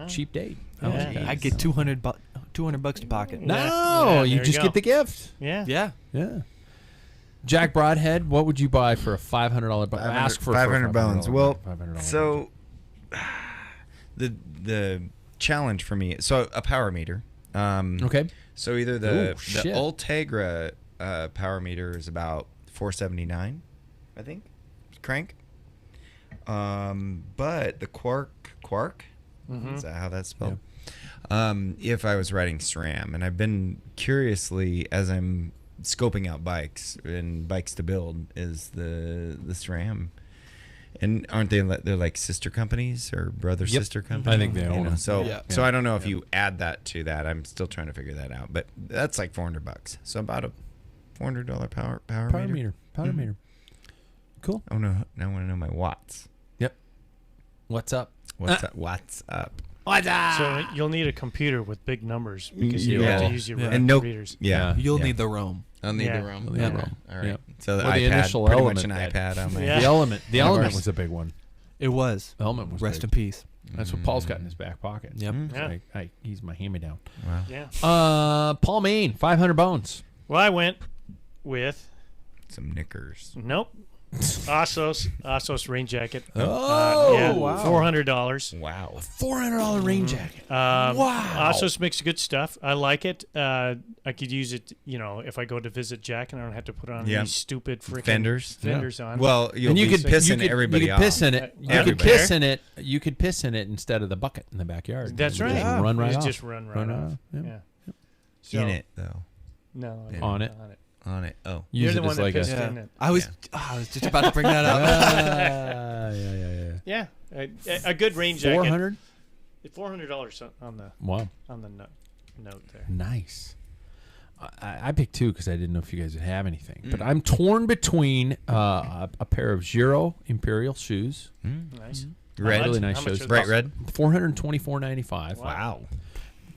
cheap date. Yeah. I get $200 to pocket. No, Yeah, you there just you get go. the gift. Yeah. Yeah. Yeah. Jack Broadhead, what would you buy for a $500 bike? Ask for 500 bones. $500 Well, $500 so the challenge for me. So a power meter. okay. So either Ooh, the shit. Ultegra power meter is about $479, I think, crank. But the Quark, is that how that's spelled? If I was riding SRAM, and I've been curiously, as I'm scoping out bikes and bikes to build, is the SRAM. And aren't they? They're like sister companies or brother sister companies. I think they own them. So Yeah. so I don't know if you add that to that. I'm still trying to figure that out. But that's like $400. So about a $400 power meter. Power meter. Cool. Oh no! Now I want to know my watts. Yep. What's up? What's up? What's up? So you'll need a computer with big numbers because you Yeah. have to use your And no readers. Yeah, You'll yeah. need the Rome. I'll need Yeah. the ROM. You'll need the Okay. ROM. All right. Yep. So the Well, the iPad, initial pretty element much an that- iPad on my. Yeah. The element. The Of element course. was a big one. It was. The element was Rest big. in peace. That's what Paul's got in his back pocket. Yep. Yeah. He's my hand-me-down. Wow. Yeah. Paul Main, 500 bones. Well, I went with Some knickers. nope. Assos rain jacket. Oh, yeah, wow. $400. Wow. $400 rain jacket. Wow. Assos makes good stuff. I like it. I could use it, if I go to visit Jack and I don't have to put on Yeah. these stupid freaking Fenders. on. Well, you'll And you be could pissing you could, everybody you could off. piss in it. You could Everybody. piss in it. You could piss in it instead of the bucket in the backyard. That's You right. just Run right You off. just run right off. Yeah. Yeah. So, In it though. No. In On it. On it. Oh. You're Use the it one as that like pissed a. in it. I was just about to bring that up. Yeah. Yeah. A good rain jacket. 400. $400 on the Wow. note there. Nice. I picked two because I didn't know if you guys would have anything. But I'm torn between a pair of Giro Imperial shoes, Nice. Red. really nice How much shoes, are Bright those? red. $424.95. Wow.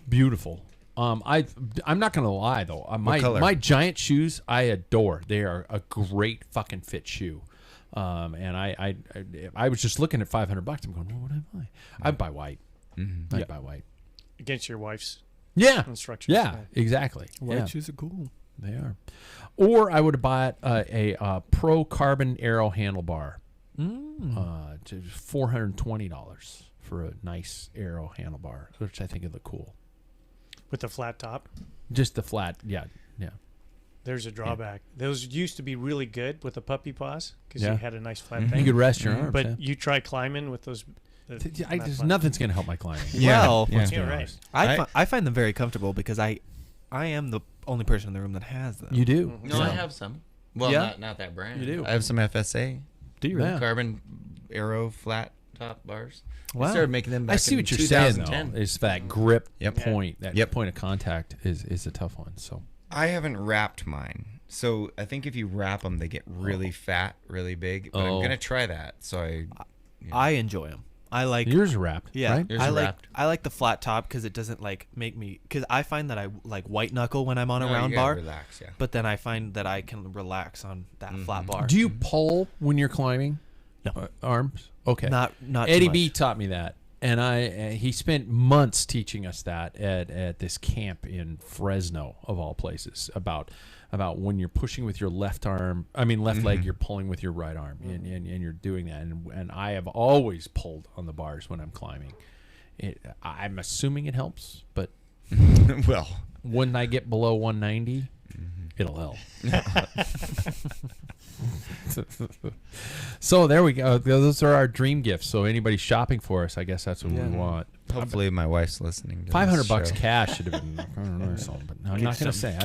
Beautiful. I'm not gonna lie though. color? My Giant shoes I adore. They are a great fucking fit shoe. And I was just looking at $500. I'm going, well, what do I buy? I'd buy white. I'd buy white. Against your wife's Yeah. instructions. Yeah. Exactly. White Yeah. shoes are cool. They are. Or I would have bought a Pro Carbon Aero handlebar. $420 for a nice Aero handlebar, which I think would look cool. With the flat top. Just the flat, yeah. There's a drawback. Those used to be really good with the puppy paws because Yeah. you had a nice flat You thing. could rest your arms. But yeah. you try climbing with those. Nothing's going to help my climbing. Well, Let's be Yeah, right. honest. I find them very comfortable because I am the only person in the room that has them. You do. No, I have some. Well, Yeah? not that brand. You do. I have some FSA Do you really? Yeah. carbon Aero flat top bars. Wow. I started making them back I see in what you're saying, 2010. though. It's that grip Yep. point. That Yep. point of contact is a tough one. So I haven't wrapped mine. So I think if you wrap them, they get really fat, really big. But I'm Oh. going to try that. So I enjoy them. I like. yours are wrapped, Yeah, right? Yours I are like wrapped. I like the flat top because it doesn't like make me because I find that I like white knuckle when I'm on a No, round you gotta bar, relax, yeah. but then I find that I can relax on that flat bar. Do you pull when you're climbing? No. Arms? Okay. Not Eddie too B much. taught me that, and he spent months teaching us that at this camp in Fresno, of all places, about when you're pushing with your left arm, left leg, you're pulling with your right arm, and you're doing that. And I have always pulled on the bars when I'm climbing. I'm assuming it helps, but Well, when I get below 190, it'll help. So there we go. Those are our dream gifts. So anybody shopping for us, I guess that's what we want. hopefully my wife's listening to $500 this show. cash should have been. I don't know, something, but I'm not going to say.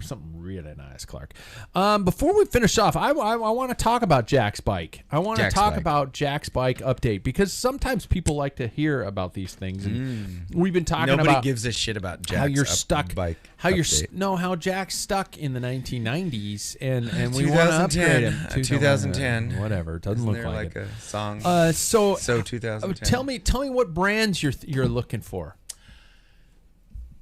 Something really nice, Clark. Before we finish off, I want to talk about Jack's bike. I want to Jack's talk bike. about Jack's bike update because sometimes people like to hear about these things, and we've been talking Nobody about gives a shit about Jack's how you're stuck, bike how you're update. how Jack's stuck in the 1990s, and we want to upgrade him. 2010. Whatever. It doesn't Isn't look there like it. a song? So 2010. tell me what brands you're looking for.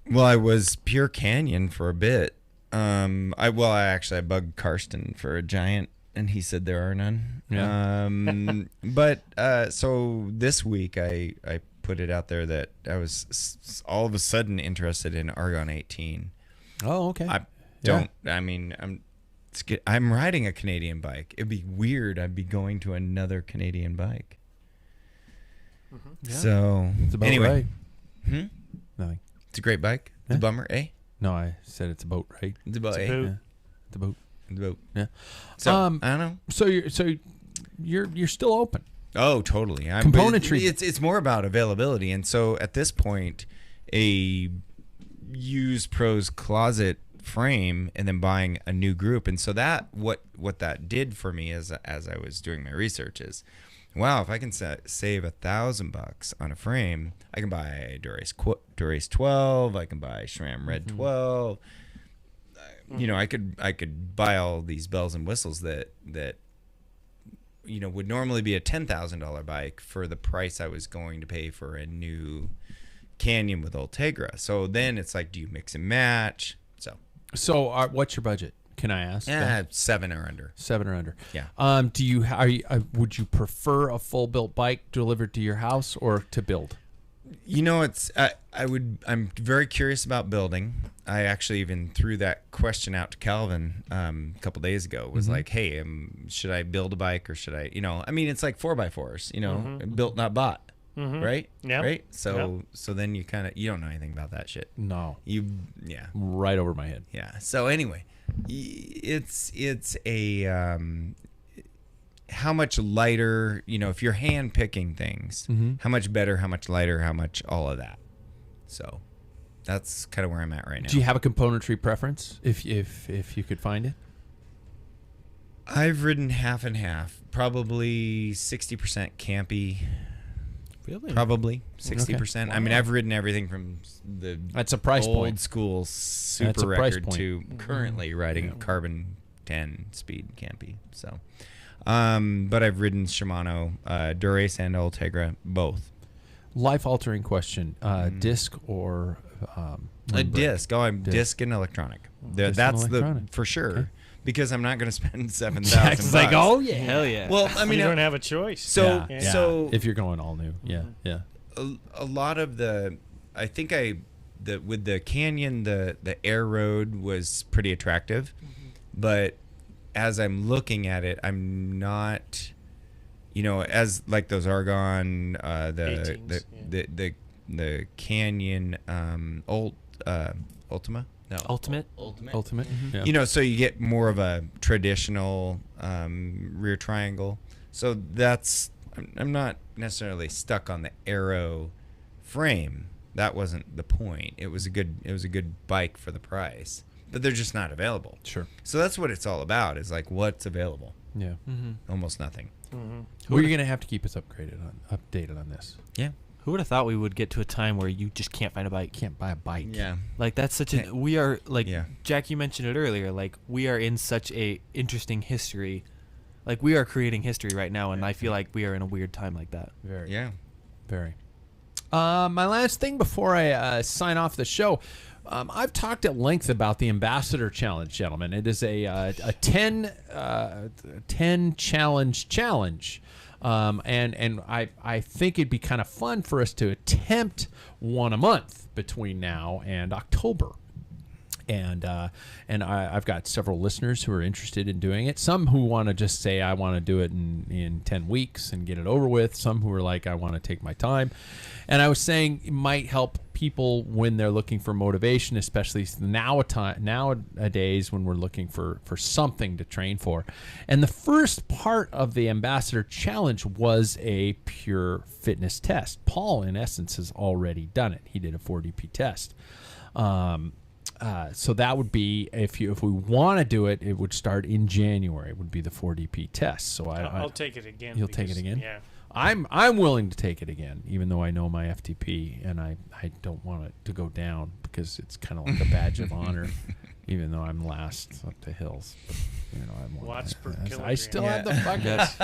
Well, I was Pure Canyon for a bit. I bugged Karsten for a Giant, and he said there are none. Yeah. But so this week I put it out there that I was all of a sudden interested in Argon 18. Oh, okay. I'm riding a Canadian bike. It'd be weird. I'd be going to another Canadian bike. Yeah. So It's about anyway, right. Nothing. it's a great bike. It's a bummer, eh? No, I said it's a boat, right? It's about It's a eh? boot. Yeah. It's a boat. It's a boat. Yeah. So Um, I don't know. So you're still open. Oh, totally. Componentry. It's more about availability, and so at this point, a used Pro's closet frame and then buying a new group, and so that what that did for me as I was doing my research is, wow, if I can save $1,000 on a frame, I can buy Durace 12, I can buy SRAM Red 12. I could buy all these bells and whistles that would normally be a $10,000 bike for the price I was going to pay for a new Canyon with Ultegra. So then it's like, do you mix and match? So what's your budget? Can I ask? Yeah, 7 or under. 7 or under. Yeah. Would you prefer a full built bike delivered to your house or to build? I'm very curious about building. I actually even threw that question out to Calvin a couple days ago. Was like, hey, should I build a bike or should I? It's like 4x4s. Built not bought, right? Yeah. Right. So then you don't know anything about that shit. No. Yeah. Right over my head. Yeah. So anyway, it's a how much lighter, if you're hand picking things, how much better, how much lighter, how much all of that. So that's kind of where I'm at right now. Do you have a componentry preference if you could find it? I've ridden half and half, probably 60% campy. Really? Probably 60%. Okay. I mean, I've ridden everything from the That's a price old point. school That's super a price record point. to currently riding carbon 10 speed campy. So, but I've ridden Shimano, Durace and Ultegra, both. Life-altering question: disc or A limb brake? disc. Oh, I'm Disc. disc and electronic. Disc and That's electronic. for sure. Okay. Because I'm not going to spend $7,000. Jack's like, oh yeah. Hell yeah. Well, I mean, you don't have a choice. so Yeah. so if you're going all new, yeah. a lot of with the Canyon, the Air Road was pretty attractive, but as I'm looking at it, I'm not as like those Argon, 18s, the Canyon, Ultima. No, Ultimate. Ultimate. Yeah. So you get more of a traditional rear triangle. So I'm not necessarily stuck on the Aero frame. That wasn't the point. It was a good bike for the price, but they're just not available. Sure. So that's what it's all about. Is like what's available. Yeah. Almost nothing. We're going to have to keep us updated on this. Yeah. Who would have thought we would get to a time where you just can't find a bike? Can't buy a bike. Yeah. Like that's such a we are like Yeah. Jack, you mentioned it earlier. Like we are in such a interesting history. Like we are creating history right now, and I feel like we are in a weird time like that. Very. Yeah. Very. My last thing before I sign off the show, I've talked at length about the Ambassador Challenge, gentlemen. It is a 10 challenge. And I think it'd be kind of fun for us to attempt one a month between now and October. And I've got several listeners who are interested in doing it. Some who want to just say, I want to do it in 10 weeks and get it over with. Some who are like, I want to take my time. And I was saying it might help people when they're looking for motivation, especially nowadays when we're looking for something to train for. And the first part of the Ambassador Challenge was a pure fitness test. Paul, in essence, has already done it. He did a 4DP test. So that would be, if we want to do it, it would start in January. It would be the 4DP test. So I'll take it again. You'll take it again? Yeah. I'm willing to take it again, even though I know my FTP and I don't want it to go down because it's kind of like a badge of honor, even though I'm last up the hills. But, Watts per I kilogram. still have the bucket. Yes.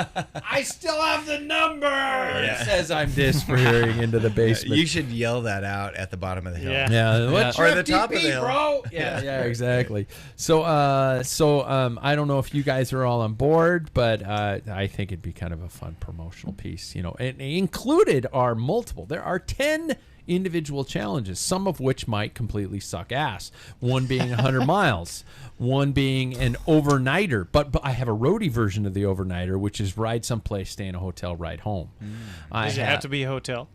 I still have the number. It says I'm disappearing into the basement. You should yell that out at the bottom of the hill. Yeah. Yeah, what's Or your the top of the FTP, hill. bro? Yeah, exactly. So, I don't know if you guys are all on board, but I think it'd be kind of a fun promotional piece. And included are multiple. There are 10 individual challenges, some of which might completely suck ass. One being 100 miles, one being an overnighter. But I have a roadie version of the overnighter, which is ride someplace, stay in a hotel, ride home. Does it have to be a hotel?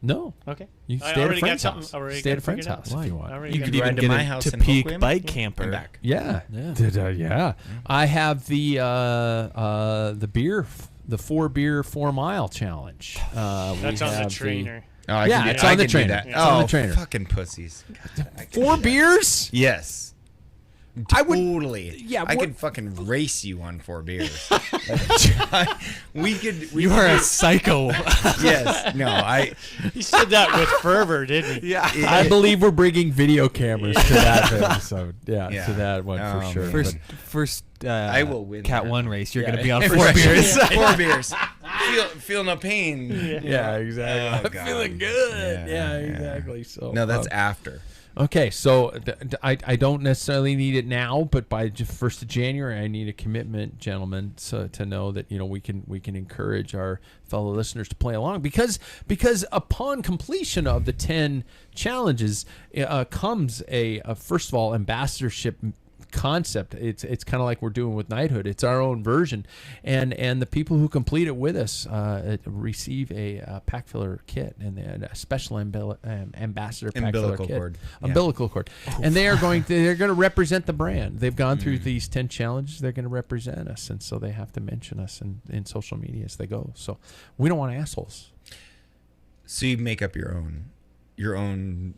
No. Okay. You I stay at a already got friend's something- house. already Stay at a got friend's figured out. house if you want. Already You got could it. ride even to get my a house to in peak Hoquiam bike and camper. back. Yeah. Yeah. Yeah. I have the beer, the 4 mile challenge. That's on the trainer. Oh, I Yeah, can do, it's I on the can do trainer. that. It's on the Oh, trainer. fucking pussies. 4 beers? Yes. I would- Totally. yeah, I what- could fucking race you on 4 beers. we could. You are a psycho. Yes. No. He said that with fervor, didn't he? Yeah. I believe we're bringing video cameras to that episode. Yeah, to that one Oh, for sure. man. First I will win Cat that. 1 race, you're Yeah. going to be on 4 Right. beers. 4 beers. Feel no pain. Yeah, exactly. Oh, I'm God. feeling good. Yeah, Yeah, exactly. So No, that's after. okay. So I don't necessarily need it now, but by 1st of January, I need a commitment, gentlemen, so to know that we can encourage our fellow listeners to play along because upon completion of the 10 challenges comes a first of all ambassadorship concept. It's kind of like we're doing with Knighthood. It's our own version, and the people who complete it with us receive a Packfiller kit and a special ambassador Umbilical Packfiller kit, cord. Yeah. umbilical cord, and they're going to represent the brand. They've gone through these 10 challenges. They're going to represent us, and so they have to mention us in social media as they go. So we don't want assholes. So you make up your own.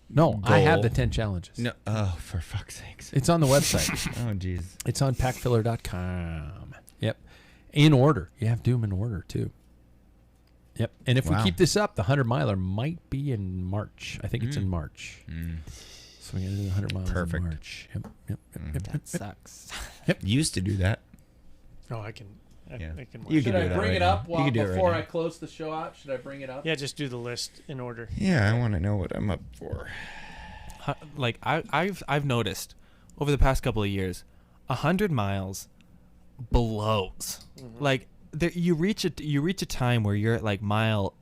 No, I have goal. the 10 challenges. No. Oh, for fuck's sakes. It's on the website. Oh, jeez. It's on packfiller.com. Yep. In order. You have to do them in order, too. Yep. And if we Wow. keep this up, the 100 miler might be in March. I think it's in March. So we're going to do the 100 miles Perfect. in March. Yep. That sucks. Used to do that. Oh, I can. Yeah. I can. You watch can Should do I that bring right it now. up You can do it right before now. I close the show out? Should I bring it up? Yeah, just do the list in order. Yeah, I want to know what I'm up for. Like I've noticed over the past couple of years, 100 miles blows. Like you reach a time where you're at like mile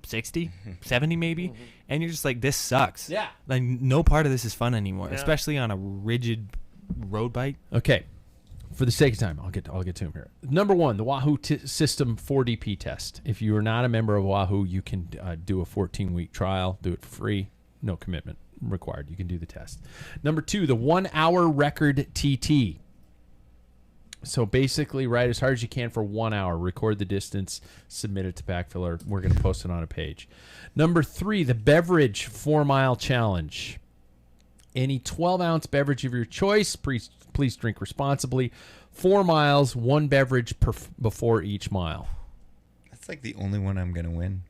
60, 70 maybe, and you're just like, this sucks. Yeah. Like no part of this is fun anymore, Yeah. especially on a rigid road bike. Okay. For the sake of time, I'll get to them here. Number one, the Wahoo System 4DP test. If you are not a member of Wahoo, you can do a 14-week trial. Do it for free. No commitment required. You can do the test. Number two, the 1 hour record TT. So basically, ride as hard as you can for 1 hour. Record the distance. Submit it to Packfiller. We're going to post it on a page. Number three, the Beverage 4-mile challenge. Any 12-ounce beverage of your choice. Please drink responsibly. 4 miles, 1 beverage before each mile. That's like the only one I'm going to win.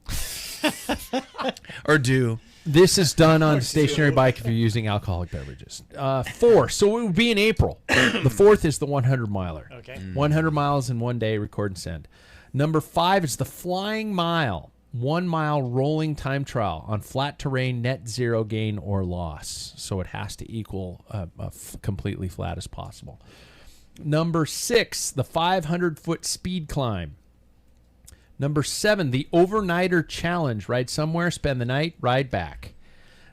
Or do. This is done on a stationary bike if you're using alcoholic beverages. 4, so it would be in April. The 4th is the 100-miler. Okay. 100 miles in 1 day, record and send. Number 5 is the Flying Mile. 1 mile rolling time trial on flat terrain, net zero gain or loss. So it has to equal completely flat as possible. Number 6, the 500-foot speed climb. Number 7, the Overnighter Challenge. Ride somewhere, spend the night, ride back.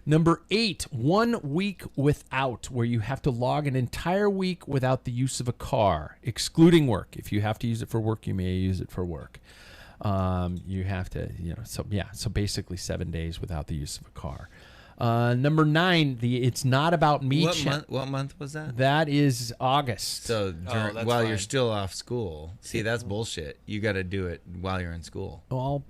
Number 8, 1 week without, where you have to log an entire week without the use of a car, excluding work. If you have to use it for work, you may use it for work. You have to, so basically 7 days without the use of a car. Number 9, It's Not About Me. What month was that? That is August. So that's while fine. you're still off school. See, that's bullshit. You got to do it while you're in school. I'll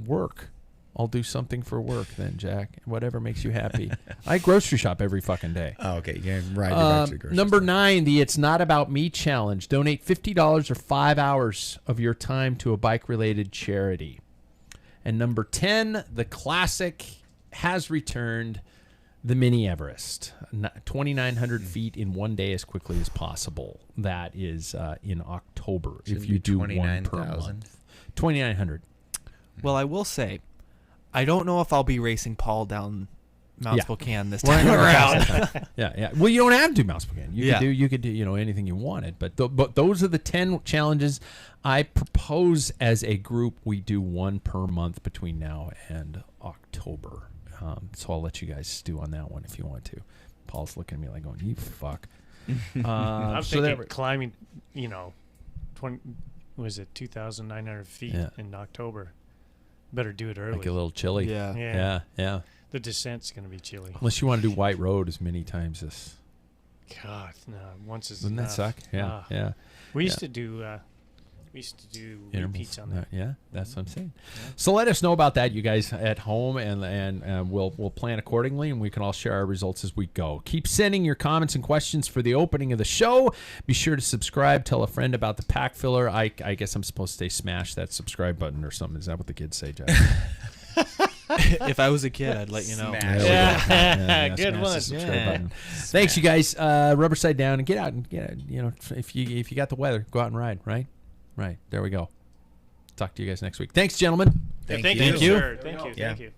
work. I'll do something for work then, Jack. Whatever makes you happy. I grocery shop every fucking day. Oh, okay. You can ride back to the grocery Number store. 9, the It's Not About Me challenge. Donate $50 or 5 hours of your time to a bike-related charity. And number 10, the classic has returned, the Mini Everest. 2,900 feet in 1 day as quickly as possible. That is in October. Shouldn't if you do 1 per 29,000? month. 2,900. Well, I will say, I don't know if I'll be racing Paul down Mount Yeah. Spokane this Well, time around. Yeah. Well, you don't have to do Mount Spokane. You Yeah. could do anything you wanted. But those are the 10 challenges I propose as a group. We do 1 per month between now and October. So I'll let you guys do on that one if you want to. Paul's looking at me like going, "You fuck." I'm so thinking climbing, 2,900 feet Yeah. in October. Better do it early. Like a little chilly. Yeah. Yeah. The descent's going to be chilly. Unless you want to do White Road as many times as. God, no. Once is Doesn't that enough. suck? Yeah. Ah. Yeah. We used to do repeats on that. Yeah, that's what I'm saying. So let us know about that, you guys at home, and we'll plan accordingly, and we can all share our results as we go. Keep sending your comments and questions for the opening of the show. Be sure to subscribe. Tell a friend about the Packfiller. I guess I'm supposed to say smash that subscribe button or something. Is that what the kids say, Jack? If I was a kid, I'd let you know. Smash. Yeah. Good smash the one. subscribe Yeah. button. Thanks, you guys. Rubber side down and get out and if you got the weather, go out and ride. Right. There we go. Talk to you guys next week. Thanks, gentlemen. Thank Thank you. you, sir. Thank you. Yeah. Thank you.